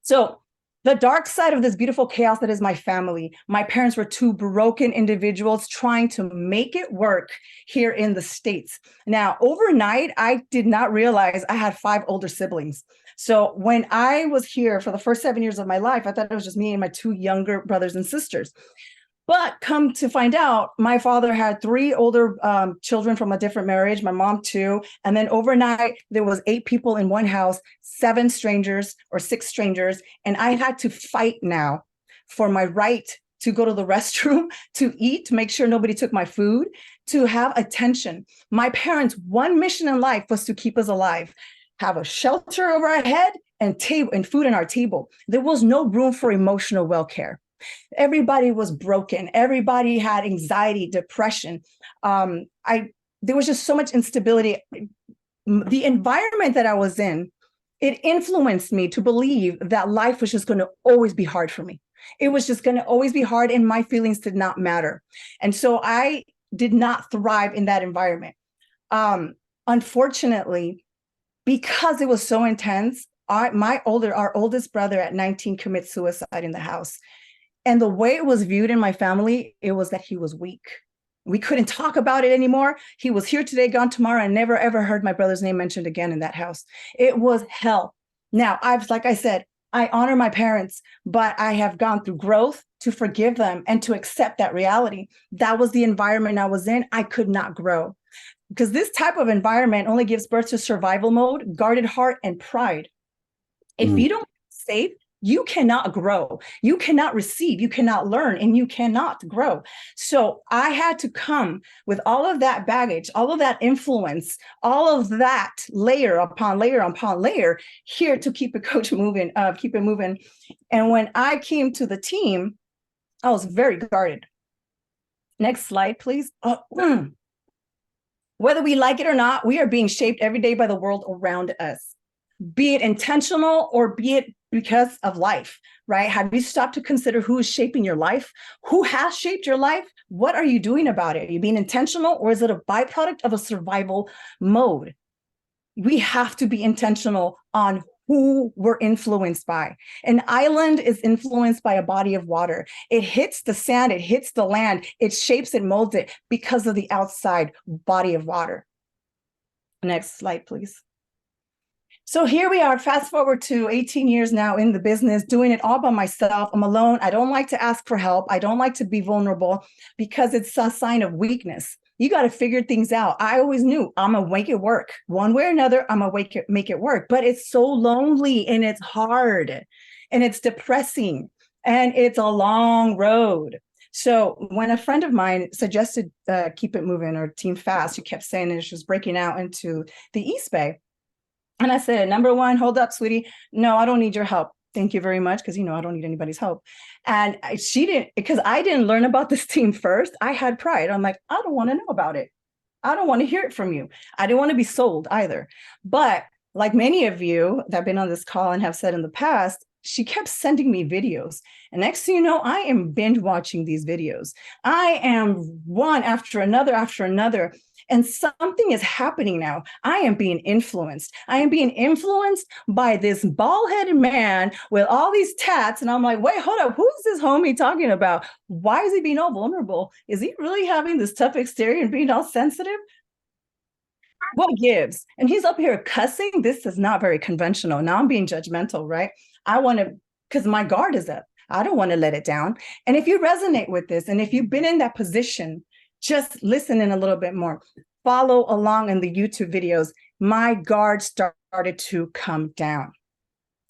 [SPEAKER 5] So the dark side of this beautiful chaos that is my family, my parents were 2 broken individuals trying to make it work here in the States. Now, overnight, I did not realize I had 5 older siblings. So when I was here for the first 7 years of my life, I thought it was just me and my 2 younger brothers and sisters. But come to find out, my father had 3 older children from a different marriage, my mom 2. And then overnight, there was 8 people in one house, 7 strangers or 6 strangers. And I had to fight now for my right to go to the restroom, to eat, to make sure nobody took my food, to have attention. My parents' one mission in life was to keep us alive, have a shelter over our head and food on our table. There was no room for emotional well-care. Everybody was broken. Everybody had anxiety, depression. There was just so much instability. The environment that I was in, it influenced me to believe that life was just going to always be hard for me. It was just going to always be hard and my feelings did not matter. And so I did not thrive in that environment. Unfortunately, because it was so intense, our oldest brother at 19 commits suicide in the house. And the way it was viewed in my family, it was that he was weak. We couldn't talk about it anymore. He was here today, gone tomorrow, and never, ever heard my brother's name mentioned again in that house. It was hell. Now, like I said, I honor my parents, but I have gone through growth to forgive them and to accept that reality. That was the environment I was in. I could not grow because this type of environment only gives birth to survival mode, guarded heart, and pride. If you don't feel safe, you cannot grow, you cannot receive, you cannot learn, and you cannot grow. So I had to come with all of that baggage, all of that influence, all of that layer upon layer upon layer here to keep it moving. And when I came to the team, I was very guarded. Next slide, please. Whether we like it or not, we are being shaped every day by the world around us, be it intentional or be it because of life. right? Have you stopped to consider who is shaping your life? Who has shaped your life? What are you doing about it? Are you being intentional, or is it a byproduct of a survival mode? We have to be intentional on who we're influenced by. An island is influenced by a body of water. It hits the sand, it hits the land, it shapes and molds it because of the outside body of water. Next slide, please. So here we are, fast forward to 18 years now in the business, doing it all by myself. I'm alone. I don't like to ask for help. I don't like to be vulnerable because it's a sign of weakness. You got to figure things out. I always knew I'm going to make it work. One way or another, I'm going to make it work. But it's so lonely and it's hard and it's depressing and it's a long road. So when a friend of mine suggested Keep It Moving or Team Fast, she kept saying that she was breaking out into the East Bay. And I said, number one, hold up, sweetie. No, I don't need your help. Thank you very much. Because, I don't need anybody's help. And she didn't, because I didn't learn about this team first. I had pride. I'm like, I don't want to know about it. I don't want to hear it from you. I didn't want to be sold either. But like many of you that have been on this call and have said in the past, she kept sending me videos. And next thing you know, I am binge watching these videos. I am one after another. And something is happening now. I am being influenced. I am being influenced by this bald-headed man with all these tats. And I'm like, wait, hold up. Who's this homie talking about? Why is he being all vulnerable? Is he really having this tough exterior and being all sensitive? What gives? And he's up here cussing. This is not very conventional. Now I'm being judgmental, right? I want to, because my guard is up. I don't want to let it down. And if you resonate with this, and if you've been in that position, just listen in a little bit more. Follow along in the YouTube videos. My guard started to come down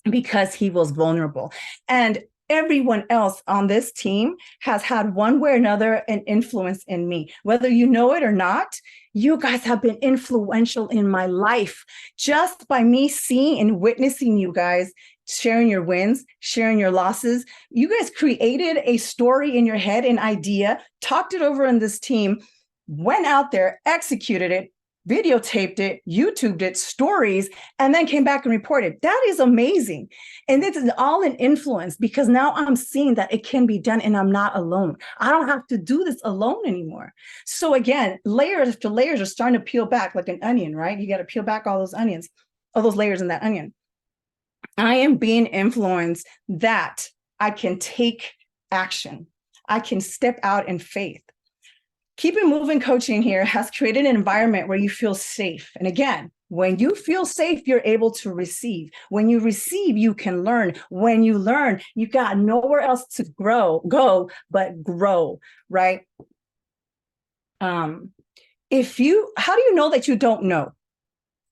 [SPEAKER 5] because he was vulnerable. And everyone else on this team has had one way or another an influence in me. Whether you know it or not, you guys have been influential in my life just by me seeing and witnessing you guys sharing your wins, sharing your losses. You guys created a story in your head, an idea, talked it over in this team, went out there, executed it, videotaped it, YouTubed it, stories, and then came back and reported. That is amazing. And this is all an influence because now I'm seeing that it can be done and I'm not alone. I don't have to do this alone anymore. So again, layers after layers are starting to peel back like an onion, right? You got to peel back all those onions, all those layers in that onion. I am being influenced that I can take action. I can step out in faith. Keep It Moving coaching here has created an environment where you feel safe. And again, when you feel safe, you're able to receive. When you receive, you can learn. When you learn, you got nowhere else to go but grow, right? How do you know that you don't know?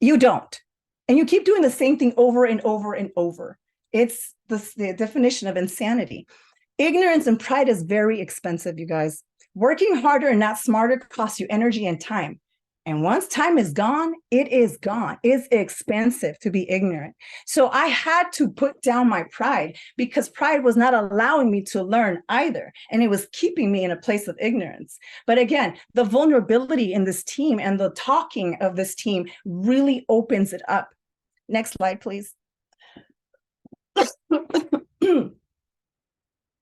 [SPEAKER 5] You don't. And you keep doing the same thing over and over and over. It's the definition of insanity. Ignorance and pride is very expensive, you guys. Working harder and not smarter costs you energy and time. And once time is gone, it is gone. It's expensive to be ignorant. So I had to put down my pride because pride was not allowing me to learn either. And it was keeping me in a place of ignorance. But again, the vulnerability in this team and the talking of this team really opens it up. Next slide, please.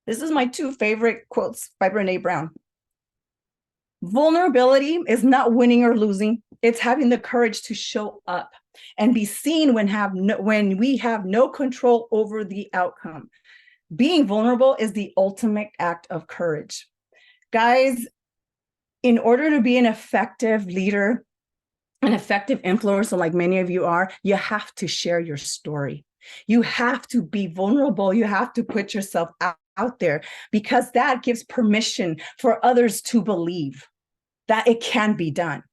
[SPEAKER 5] This is my two favorite quotes by Brené Brown. Vulnerability is not winning or losing. It's having the courage to show up and be seen when we have no control over the outcome. Being vulnerable is the ultimate act of courage. Guys, in order to be an effective leader, an effective influencer like many of you are, you have to share your story. You have to be vulnerable. You have to put yourself out there because that gives permission for others to believe that it can be done.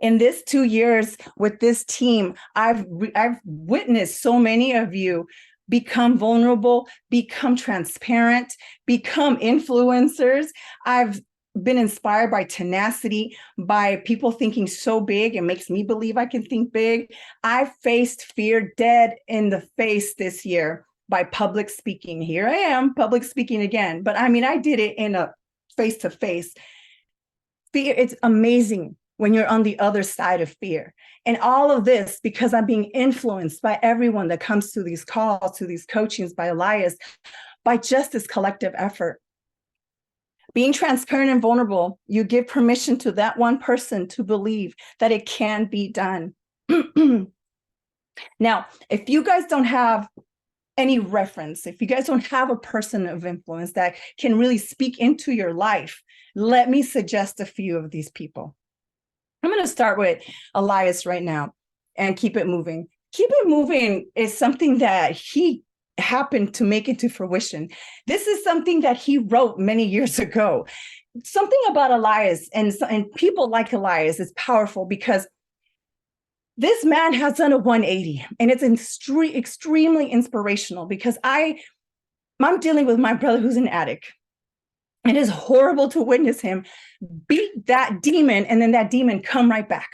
[SPEAKER 5] In this 2 years with this team, I've witnessed so many of you become vulnerable, become transparent, become influencers. I've been inspired by tenacity, by people thinking so big. It makes me believe I can think big. I faced fear dead in the face this year by public speaking. Here I am, public speaking again. But I mean, I did it in a face-to-face. Fear, it's amazing when you're on the other side of fear. And all of this because I'm being influenced by everyone that comes to these calls, to these coachings, by Elias, by just this collective effort. Being transparent and vulnerable, you give permission to that one person to believe that it can be done. Now, if you guys don't have any reference, if you guys don't have a person of influence that can really speak into your life, let me suggest a few of these people. I'm going to start with Elias right now and keep it moving. Keep it moving is something that he happened to make into fruition. This is something that he wrote many years ago. Something about Elias and people like Elias is powerful because this man has done a 180, and it's extremely inspirational because I'm dealing with my brother who's an addict. It is horrible to witness him beat that demon and then that demon come right back.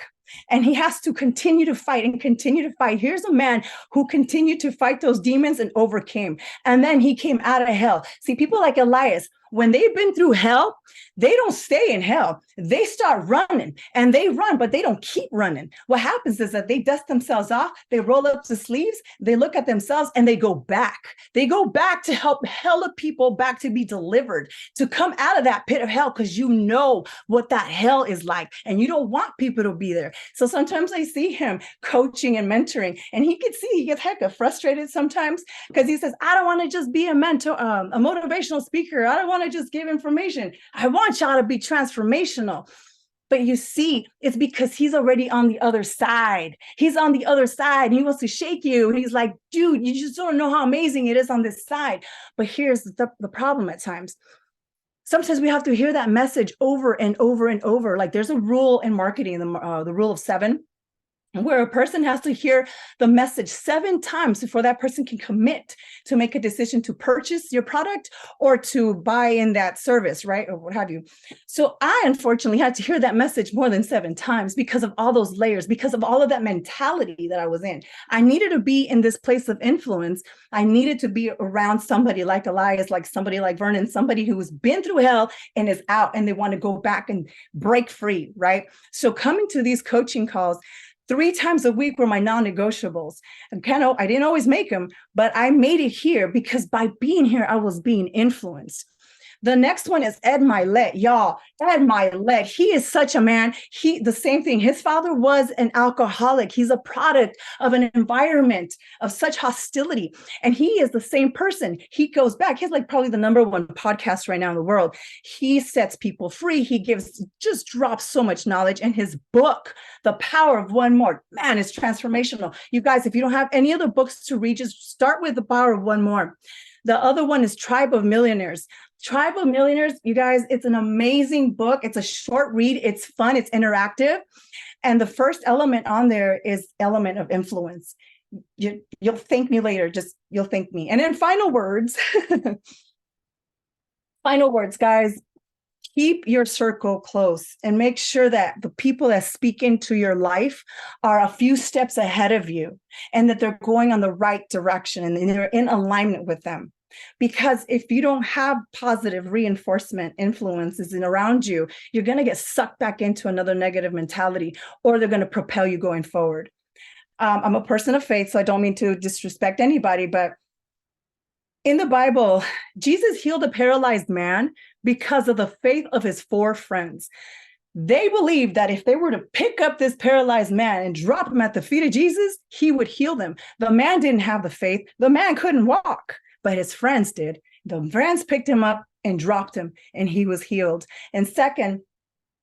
[SPEAKER 5] And he has to continue to fight and continue to fight. Here's a man who continued to fight those demons and overcame. And then he came out of hell. See, people like Elias, when they've been through hell, they don't stay in hell. They start running and they run, but they don't keep running. What happens is that they dust themselves off, they roll up the sleeves, they look at themselves and they go back. They go back to help hella people back to be delivered, to come out of that pit of hell because you know what that hell is like and you don't want people to be there. So sometimes I see him coaching and mentoring and he gets hecka frustrated sometimes because he says, I don't want to just be a mentor, a motivational speaker. I don't want to just give information. I want y'all to be transformational. But you see, it's because he's already on the other side. He's on the other side. And he wants to shake you. And he's like, dude, you just don't know how amazing it is on this side. But here's the problem at times. Sometimes we have to hear that message over and over and over. Like there's a rule in marketing, the rule of 7, where a person has to hear the message 7 times before that person can commit to make a decision to purchase your product or to buy in that service, right? Or what have you. So I unfortunately had to hear that message more than 7 times because of all those layers, because of all of that mentality that I was in. I needed to be in this place of influence. I needed to be around somebody like Elias, like somebody like Vernon, somebody who's been through hell and is out and they want to go back and break free, right? So coming to these coaching calls 3 times a week were my non-negotiables. And I didn't always make them, but I made it here because by being here, I was being influenced. The next one is Ed Milet. Y'all, Ed Milet, he is such a man. The same thing. His father was an alcoholic. He's a product of an environment of such hostility. And he is the same person. He goes back. He's like probably the #1 podcast right now in the world. He sets people free. He just drops so much knowledge. And his book, The Power of One More, man, it's transformational. You guys, if you don't have any other books to read, just start with The Power of One More. The other one is Tribe of Millionaires. Tribe of Millionaires, you guys, it's an amazing book. It's a short read. It's fun. It's interactive. And the first element on there is element of influence. You'll thank me later. You'll thank me. And then final words. Final words, guys. Keep your circle close and make sure that the people that speak into your life are a few steps ahead of you and that they're going on the right direction and they're in alignment with them. Because if you don't have positive reinforcement influences around you, you're going to get sucked back into another negative mentality, or they're going to propel you going forward. I'm a person of faith, so I don't mean to disrespect anybody, but in the Bible, Jesus healed a paralyzed man because of the faith of his 4 friends. They believed that if they were to pick up this paralyzed man and drop him at the feet of Jesus, he would heal them. The man didn't have the faith. The man couldn't walk, but his friends did. The friends picked him up and dropped him, and he was healed. And second,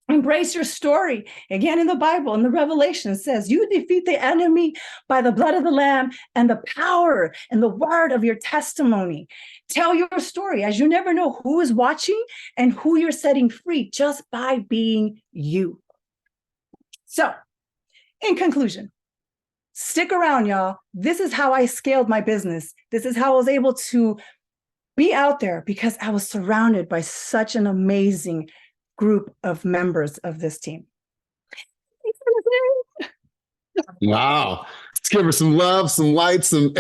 [SPEAKER 5] embrace your story. Again, in the Bible, in the Revelation, it says, you defeat the enemy by the blood of the Lamb and the power and the word of your testimony. Tell your story, as you never know who is watching and who you're setting free just by being you. So, in conclusion, stick around, y'all. This is how I scaled my business. This is how I was able to be out there because I was surrounded by such an amazing group of members of this team.
[SPEAKER 1] Wow. Let's give her some love, some lights, and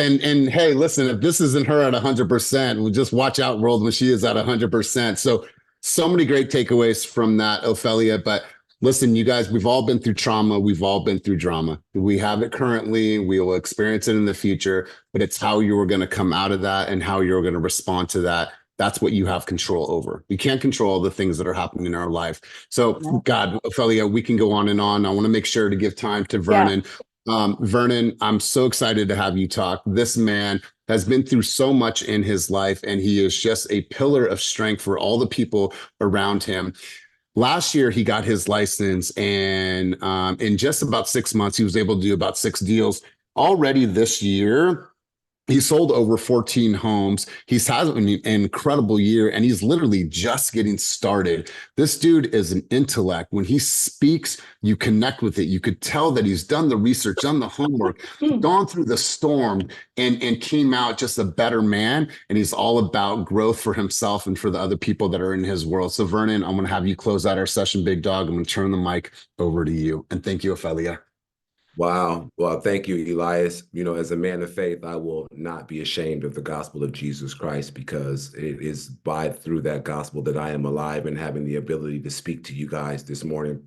[SPEAKER 1] hey, listen, if this isn't her at 100%, we'll just watch out, world, when she is at 100%. So many great takeaways from that, Ofelia. But Listen, you guys, we've all been through trauma. We've all been through drama. We have it currently. We will experience it in the future, but it's how you are going to come out of that and how you're going to respond to that. That's what you have control over. You can't control the things that are happening in our life. So, God, Ofelia, we can go on and on. I want to make sure to give time to Vernon. Vernon, I'm so excited to have you talk. This man has been through so much in his life, and he is just a pillar of strength for all the people around him. Last year, he got his license, and in just about 6 months, he was able to do about 6 deals. Already this year, he sold over 14 homes. He's had an incredible year, and he's literally just getting started. This dude is an intellect. When he speaks, you connect with it. You could tell that he's done the research, done the homework, gone through the storm, and came out just a better man. And he's all about growth for himself and for the other people that are in his world. So Vernon, I'm going to have you close out our session, big dog. I'm going to turn the mic over to you. And thank you, Ofelia.
[SPEAKER 6] Wow. Well, thank you, Elias. You know, as a man of faith, I will not be ashamed of the gospel of Jesus Christ, because it is through that gospel that I am alive and having the ability to speak to you guys this morning.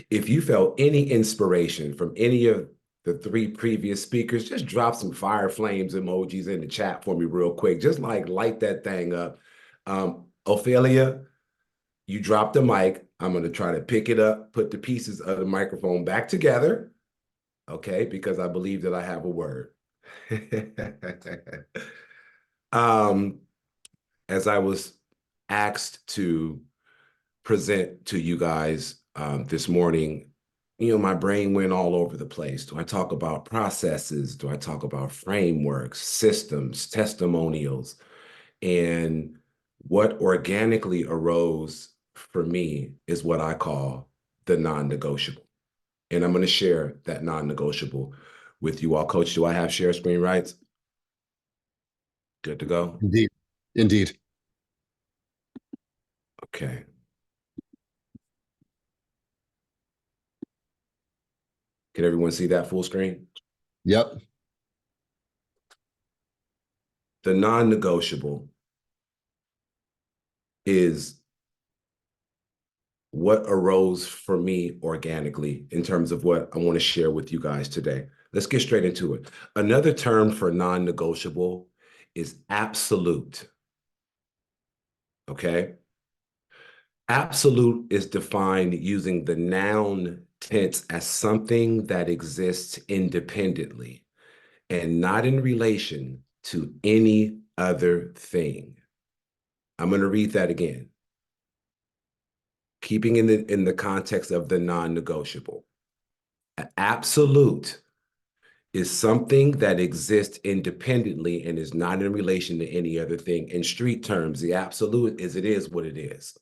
[SPEAKER 6] If you felt any inspiration from any of the 3 previous speakers, just drop some fire flames emojis in the chat for me real quick. Just like light that thing up. Ofelia, you dropped the mic. I'm going to try to pick it up, put the pieces of the microphone back together. Okay, because I believe that I have a word. As I was asked to present to you guys this morning, you know, my brain went all over the place. Do I talk about processes? Do I talk about frameworks, systems, testimonials? And what organically arose for me is what I call the non-negotiable. And I'm going to share that non-negotiable with you all. Coach, do I have share screen rights? Good to go?
[SPEAKER 1] Indeed. Indeed.
[SPEAKER 6] Okay. Can everyone see that full screen?
[SPEAKER 1] Yep.
[SPEAKER 6] The non-negotiable is what arose for me organically in terms of what I want to share with you guys today. Let's get straight into it. Another term for non-negotiable is absolute. Okay? Absolute is defined using the noun tense as something that exists independently and not in relation to any other thing. I'm going to read that again. Keeping in the context of the non-negotiable. Absolute is something that exists independently and is not in relation to any other thing. In street terms, the absolute is it is what it is.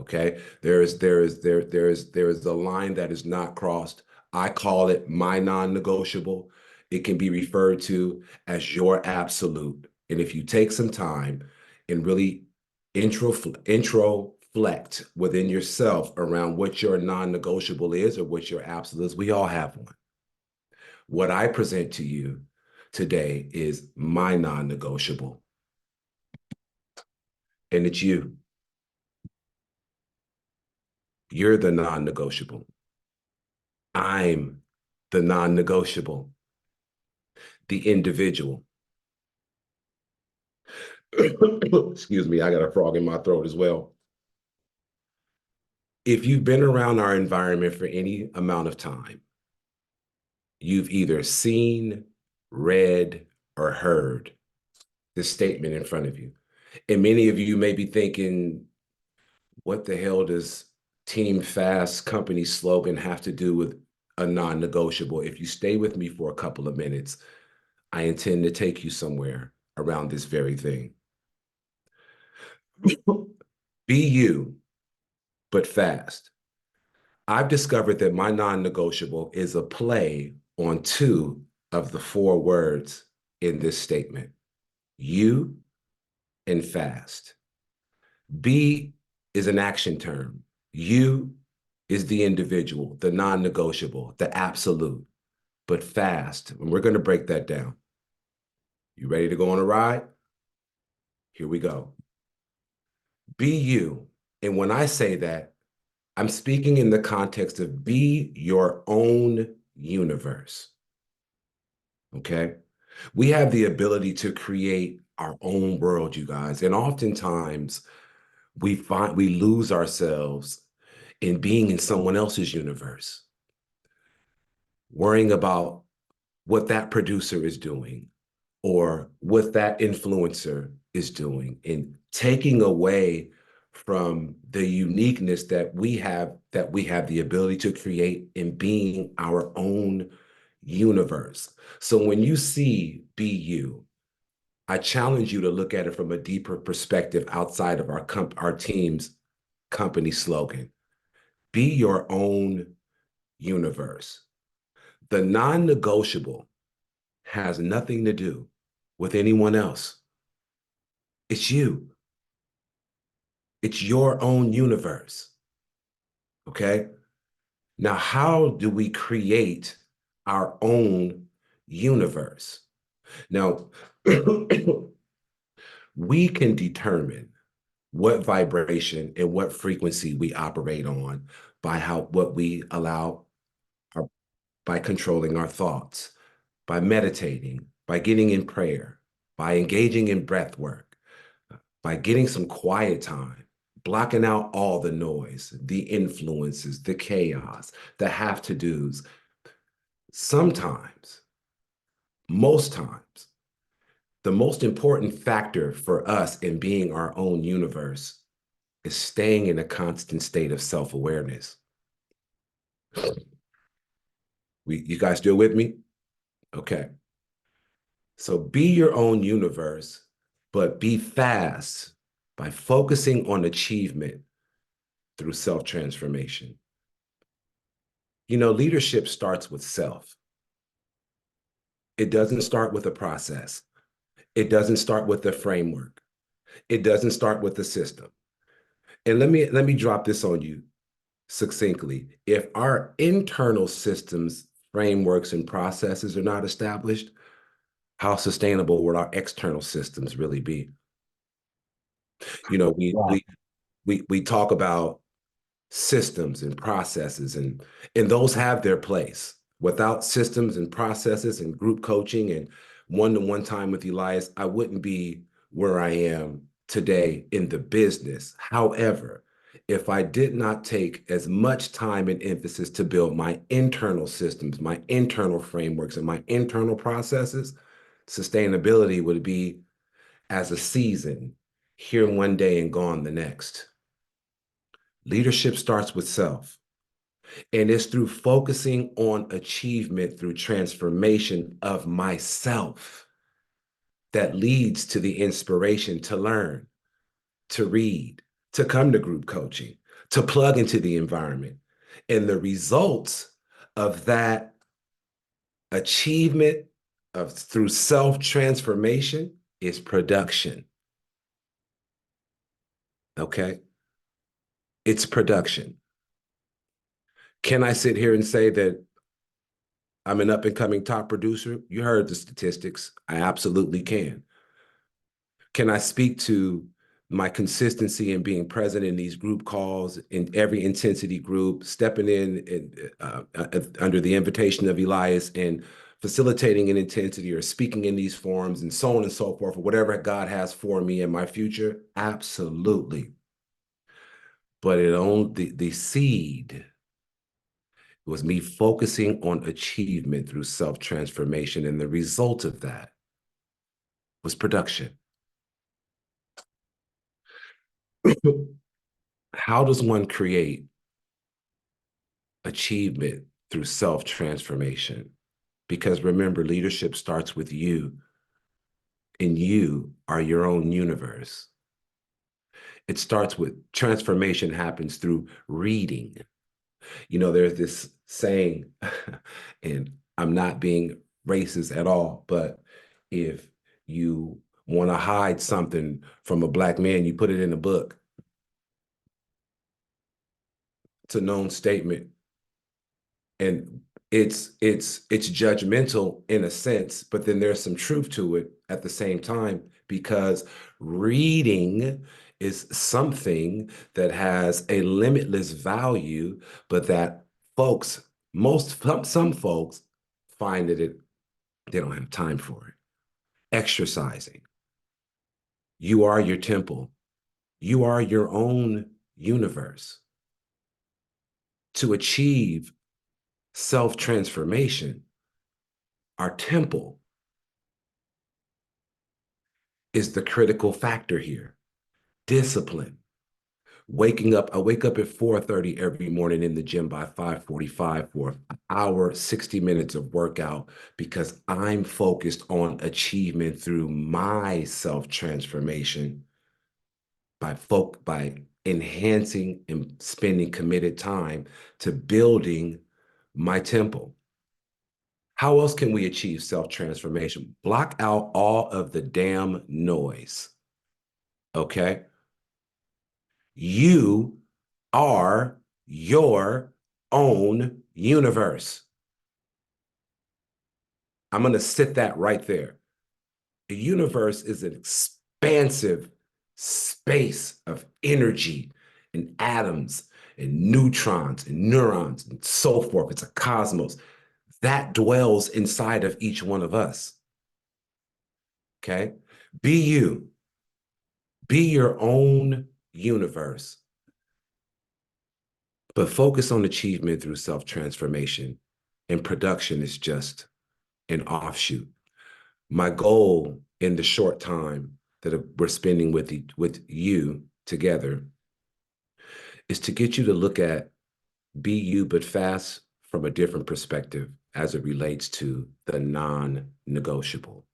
[SPEAKER 6] Okay, there is a line that is not crossed. I call it my non-negotiable. It can be referred to as your absolute. And if you take some time and really introflect within yourself around what your non-negotiable is or what your absolute is, we all have one. What I present to you today is my non-negotiable. And it's you. You're the non-negotiable. I'm the non-negotiable. The individual. Excuse me, I got a frog in my throat as well. If you've been around our environment for any amount of time, you've either seen, read, or heard this statement in front of you. And many of you may be thinking, what the hell does Team Fast company slogan have to do with a non-negotiable? If you stay with me for a couple of minutes, I intend to take you somewhere around this very thing. Be you, but fast. I've discovered that my non-negotiable is a play on 2 of the 4 words in this statement, you and fast. Be is an action term. You is the individual, the non-negotiable, the absolute, but fast. And we're going to break that down. You ready to go on a ride? Here we go. Be you. And when I say that, I'm speaking in the context of be your own universe. Okay? We have the ability to create our own world, you guys. And oftentimes we lose ourselves in being in someone else's universe, worrying about what that producer is doing or what that influencer is doing, and taking away from the uniqueness that we have the ability to create in being our own universe. So when you see Be You, I challenge you to look at it from a deeper perspective outside of our team's company slogan. Be your own universe. The non-negotiable has nothing to do with anyone else. It's you. It's your own universe. Okay? Now, how do we create our own universe? Now, we can determine what vibration and what frequency we operate on by what we allow by controlling our thoughts, by meditating, by getting in prayer, by engaging in breath work, by getting some quiet time, blocking out all the noise, the influences, the chaos, the have-to-dos. Sometimes, most times, the most important factor for us in being our own universe is staying in a constant state of self-awareness. You guys still with me? Okay. So be your own universe, but be fast by focusing on achievement through self-transformation. You know, leadership starts with self. It doesn't start with a process. It doesn't start with a framework. It doesn't start with the system. And let me drop this on you succinctly. If our internal systems, frameworks, and processes are not established, how sustainable would our external systems really be? You know, we talk about systems and processes, and those have their place. Without systems and processes and group coaching and one-to-one time with Elias, I wouldn't be where I am today in the business. However, if I did not take as much time and emphasis to build my internal systems, my internal frameworks, and my internal processes, sustainability would be as a season, here one day and gone the next. Leadership starts with self, and it's through focusing on achievement through transformation of myself that leads to the inspiration to learn, to read, to come to group coaching, to plug into the environment. And the results of that achievement through self-transformation is production. Okay? It's production. Can I sit here and say that I'm an up-and-coming top producer? You heard the statistics. I absolutely can. Can I speak to my consistency in being present in these group calls, in every intensity group, stepping in under the invitation of Elias and facilitating an intensity or speaking in these forums and so on and so forth, or whatever God has for me in my future? Absolutely. But the seed was me focusing on achievement through self-transformation, and the result of that was production. How does one create achievement through self-transformation? Because remember, leadership starts with you, and you are your own universe. It starts with transformation happens through reading. You know, there's this saying, and I'm not being racist at all, but if you want to hide something from a Black man, you put it in a book. It's a known statement. And it's judgmental in a sense, but then there's some truth to it at the same time, because reading is something that has a limitless value, but that folks, some folks find that they don't have time for it. Exercising. You are your temple. You are your own universe. To achieve self-transformation, our temple is the critical factor here. Discipline. Waking up, I wake up at 4:30 every morning in the gym by 5:45 for an hour, 60 minutes of workout, because I'm focused on achievement through my self-transformation by enhancing and spending committed time to building my temple. How else can we achieve self-transformation? Block out all of the damn noise, okay? You are your own universe. I'm going to sit that right there. The universe is an expansive space of energy and atoms and neutrons and neurons and so forth. It's a cosmos that dwells inside of each one of us. Okay? Be you. Be your own universe. But focus on achievement through self-transformation, and production is just an offshoot. My goal in the short time that we're spending with you together is to get you to look at Be You But Fast from a different perspective as it relates to the non-negotiable.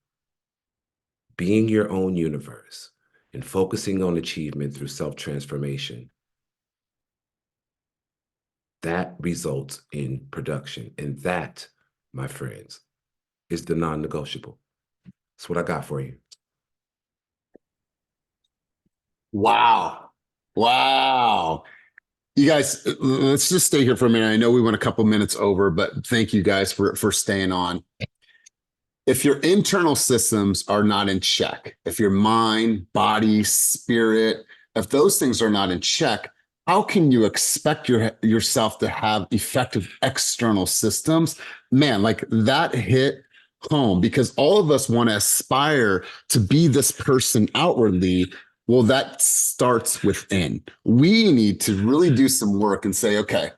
[SPEAKER 6] Being your own universe and focusing on achievement through self-transformation, that results in production. And that, my friends, is the non-negotiable. That's what I got for you.
[SPEAKER 1] Wow. Wow. You guys, let's just stay here for a minute. I know we went a couple minutes over, but thank you guys for staying on. If your internal systems are not in check, if your mind, body, spirit, if those things are not in check, how can you expect yourself to have effective external systems? Man, like that hit home, because all of us want to aspire to be this person outwardly. Well, that starts within. We need to really do some work and say, okay,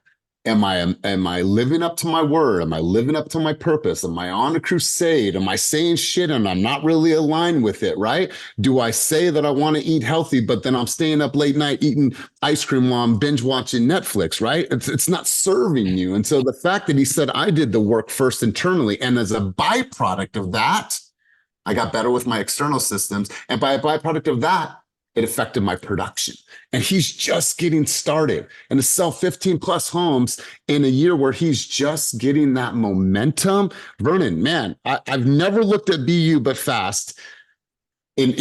[SPEAKER 1] am I living up to my word? Am I living up to my purpose? Am I on a crusade? Am I saying shit and I'm not really aligned with it, right? Do I say that I want to eat healthy, but then I'm staying up late night eating ice cream while I'm binge watching Netflix, right? It's not serving you. And so the fact that he said I did the work first internally, and as a byproduct of that, I got better with my external systems. And by a byproduct of that, it affected my production. And he's just getting started. And to sell 15 plus homes in a year where he's just getting that momentum. Vernon, man, I've never looked at Be You But Fast in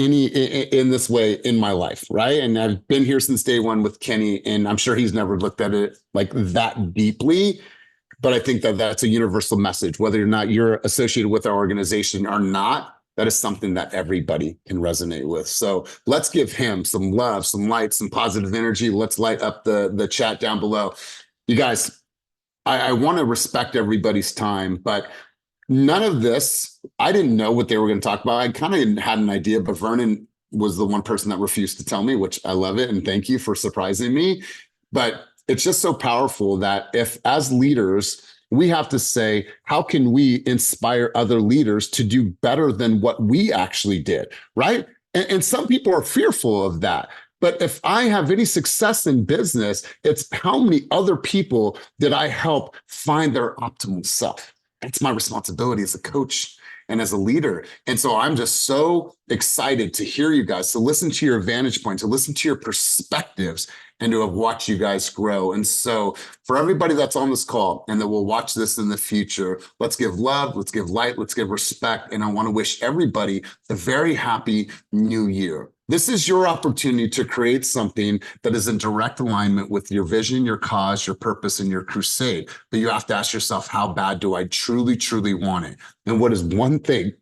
[SPEAKER 1] this way in my life, right? And I've been here since day one with Kenny, and I'm sure he's never looked at it like that deeply. But I think that that's a universal message, whether or not you're associated with our organization or not. That is something that everybody can resonate with. So let's give him some love, some light, some positive energy. Let's light up the chat down below. You guys, I want to respect everybody's time, but none of this, I didn't know what they were going to talk about. I kind of had an idea, but Vernon was the one person that refused to tell me, which I love it. And thank you for surprising me. But it's just so powerful that if as leaders, we have to say, how can we inspire other leaders to do better than what we actually did, right? And some people are fearful of that. But if I have any success in business, it's how many other people did I help find their optimal self? That's my responsibility as a coach and as a leader. And so I'm just so excited to hear you guys, to listen to your vantage point, to listen to your perspectives, and to have watched you guys grow. And so for everybody that's on this call and that will watch this in the future, let's give love, let's give light, let's give respect. And I want to wish everybody a very happy new year. This is your opportunity to create something that is in direct alignment with your vision, your cause, your purpose, and your crusade. But you have to ask yourself, how bad do I truly, truly want it? And what is one thing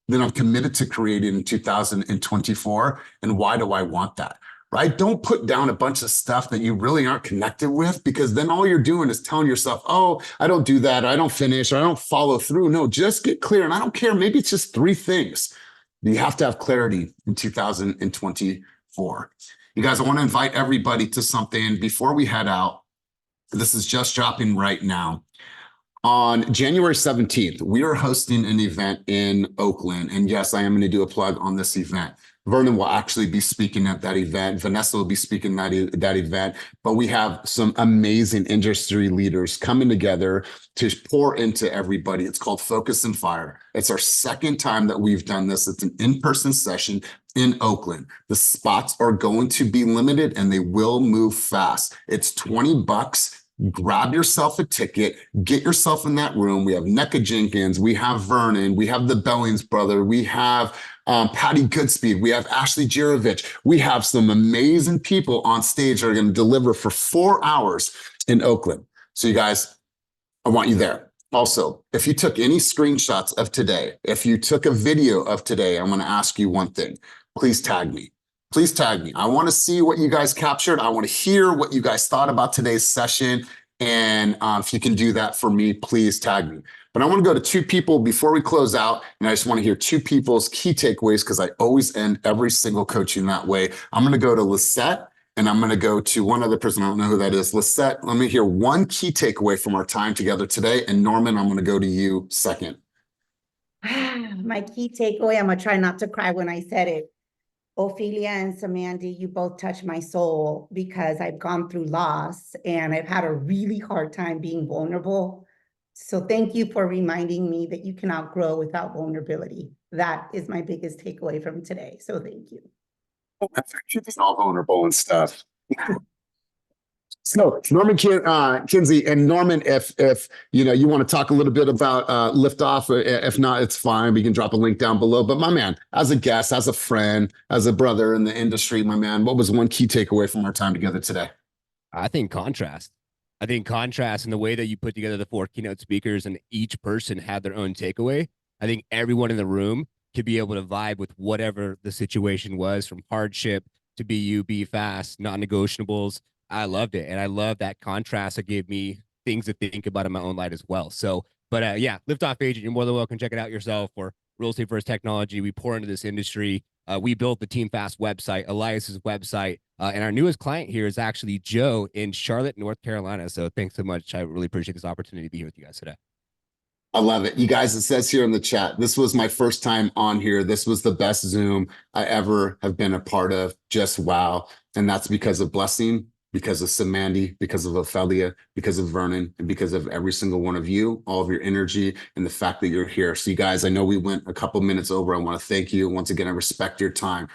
[SPEAKER 1] that I'm committed to creating in 2024? And why do I want that? right? Don't put down a bunch of stuff that you really aren't connected with, because then all you're doing is telling yourself, oh, I don't do that, or I don't finish, or I don't follow through. No, just get clear. And I don't care, maybe it's just 3 things. You have to have clarity in 2024. You guys, I want to invite everybody to something before we head out. This is just dropping right now. On January 17th, we are hosting an event in Oakland. And yes, I am going to do a plug on this event. Vernon will actually be speaking at that event. Vanessa will be speaking at that event. But we have some amazing industry leaders coming together to pour into everybody. It's called Focus and Fire. It's our 2nd time that we've done this. It's an in-person session in Oakland. The spots are going to be limited and they will move fast. It's $20. Grab yourself a ticket, get yourself in that room. We have Nneka Jenkins, we have Vernon, we have the Bellings brother, we have Patty Goodspeed, we have Ashley Jirovich. We have some amazing people on stage that are going to deliver for 4 hours in Oakland. So you guys, I want you there. Also, if you took any screenshots of today, if you took a video of today, I'm going to ask you one thing. Please tag me. Please tag me. I want to see what you guys captured. I want to hear what you guys thought about today's session. And if you can do that for me, please tag me. But I want to go to 2 people before we close out. And I just want to hear 2 people's key takeaways, because I always end every single coaching that way. I'm going to go to Lisette, and I'm going to go to one other person. I don't know who that is. Lisette, let me hear one key takeaway from our time together today. And Norman, I'm going to go to you second.
[SPEAKER 7] My key takeaway, I'm going to try not to cry when I said it. Ofelia and Samandi, you both touch my soul, because I've gone through loss and I've had a really hard time being vulnerable. So thank you for reminding me that you cannot grow without vulnerability. That is my biggest takeaway from today. So thank you.
[SPEAKER 1] It's all vulnerable and stuff. So Norman Kinsey, and Norman, if you want to talk a little bit about liftoff, if not, it's fine. We can drop a link down below. But my man, as a guest, as a friend, as a brother in the industry, my man, what was one key takeaway from our time together today?
[SPEAKER 8] I think contrast. I think contrast in the way that you put together the 4 keynote speakers and each person had their own takeaway. I think everyone in the room could be able to vibe with whatever the situation was, from hardship to be fast, non-negotiables. I loved it. And I love that contrast. It gave me things to think about in my own light as well. So, but yeah, Liftoff Agent, you're more than welcome. Check it out yourself. For Real Estate First Technology, we pour into this industry. We built the Team Fast website, Elias's website. And our newest client here is actually Joe in Charlotte, North Carolina. So thanks so much. I really appreciate this opportunity to be here with you guys today.
[SPEAKER 1] I love it. You guys, it says here in the chat, this was my first time on here. This was the best Zoom I ever have been a part of. Just wow. And that's because of Blessing, because of Samandi, because of Ofelia, because of Vernon, and because of every single one of you, all of your energy, and the fact that you're here. So you guys, I know we went a couple minutes over. I want to thank you. Once again, I respect your time.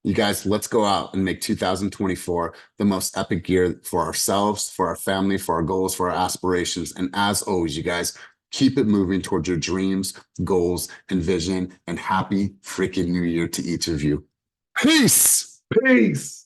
[SPEAKER 1] You guys, let's go out and make 2024 the most epic year for ourselves, for our family, for our goals, for our aspirations. And as always, you guys, keep it moving towards your dreams, goals, and vision. And happy freaking New Year to each of you. Peace. Peace.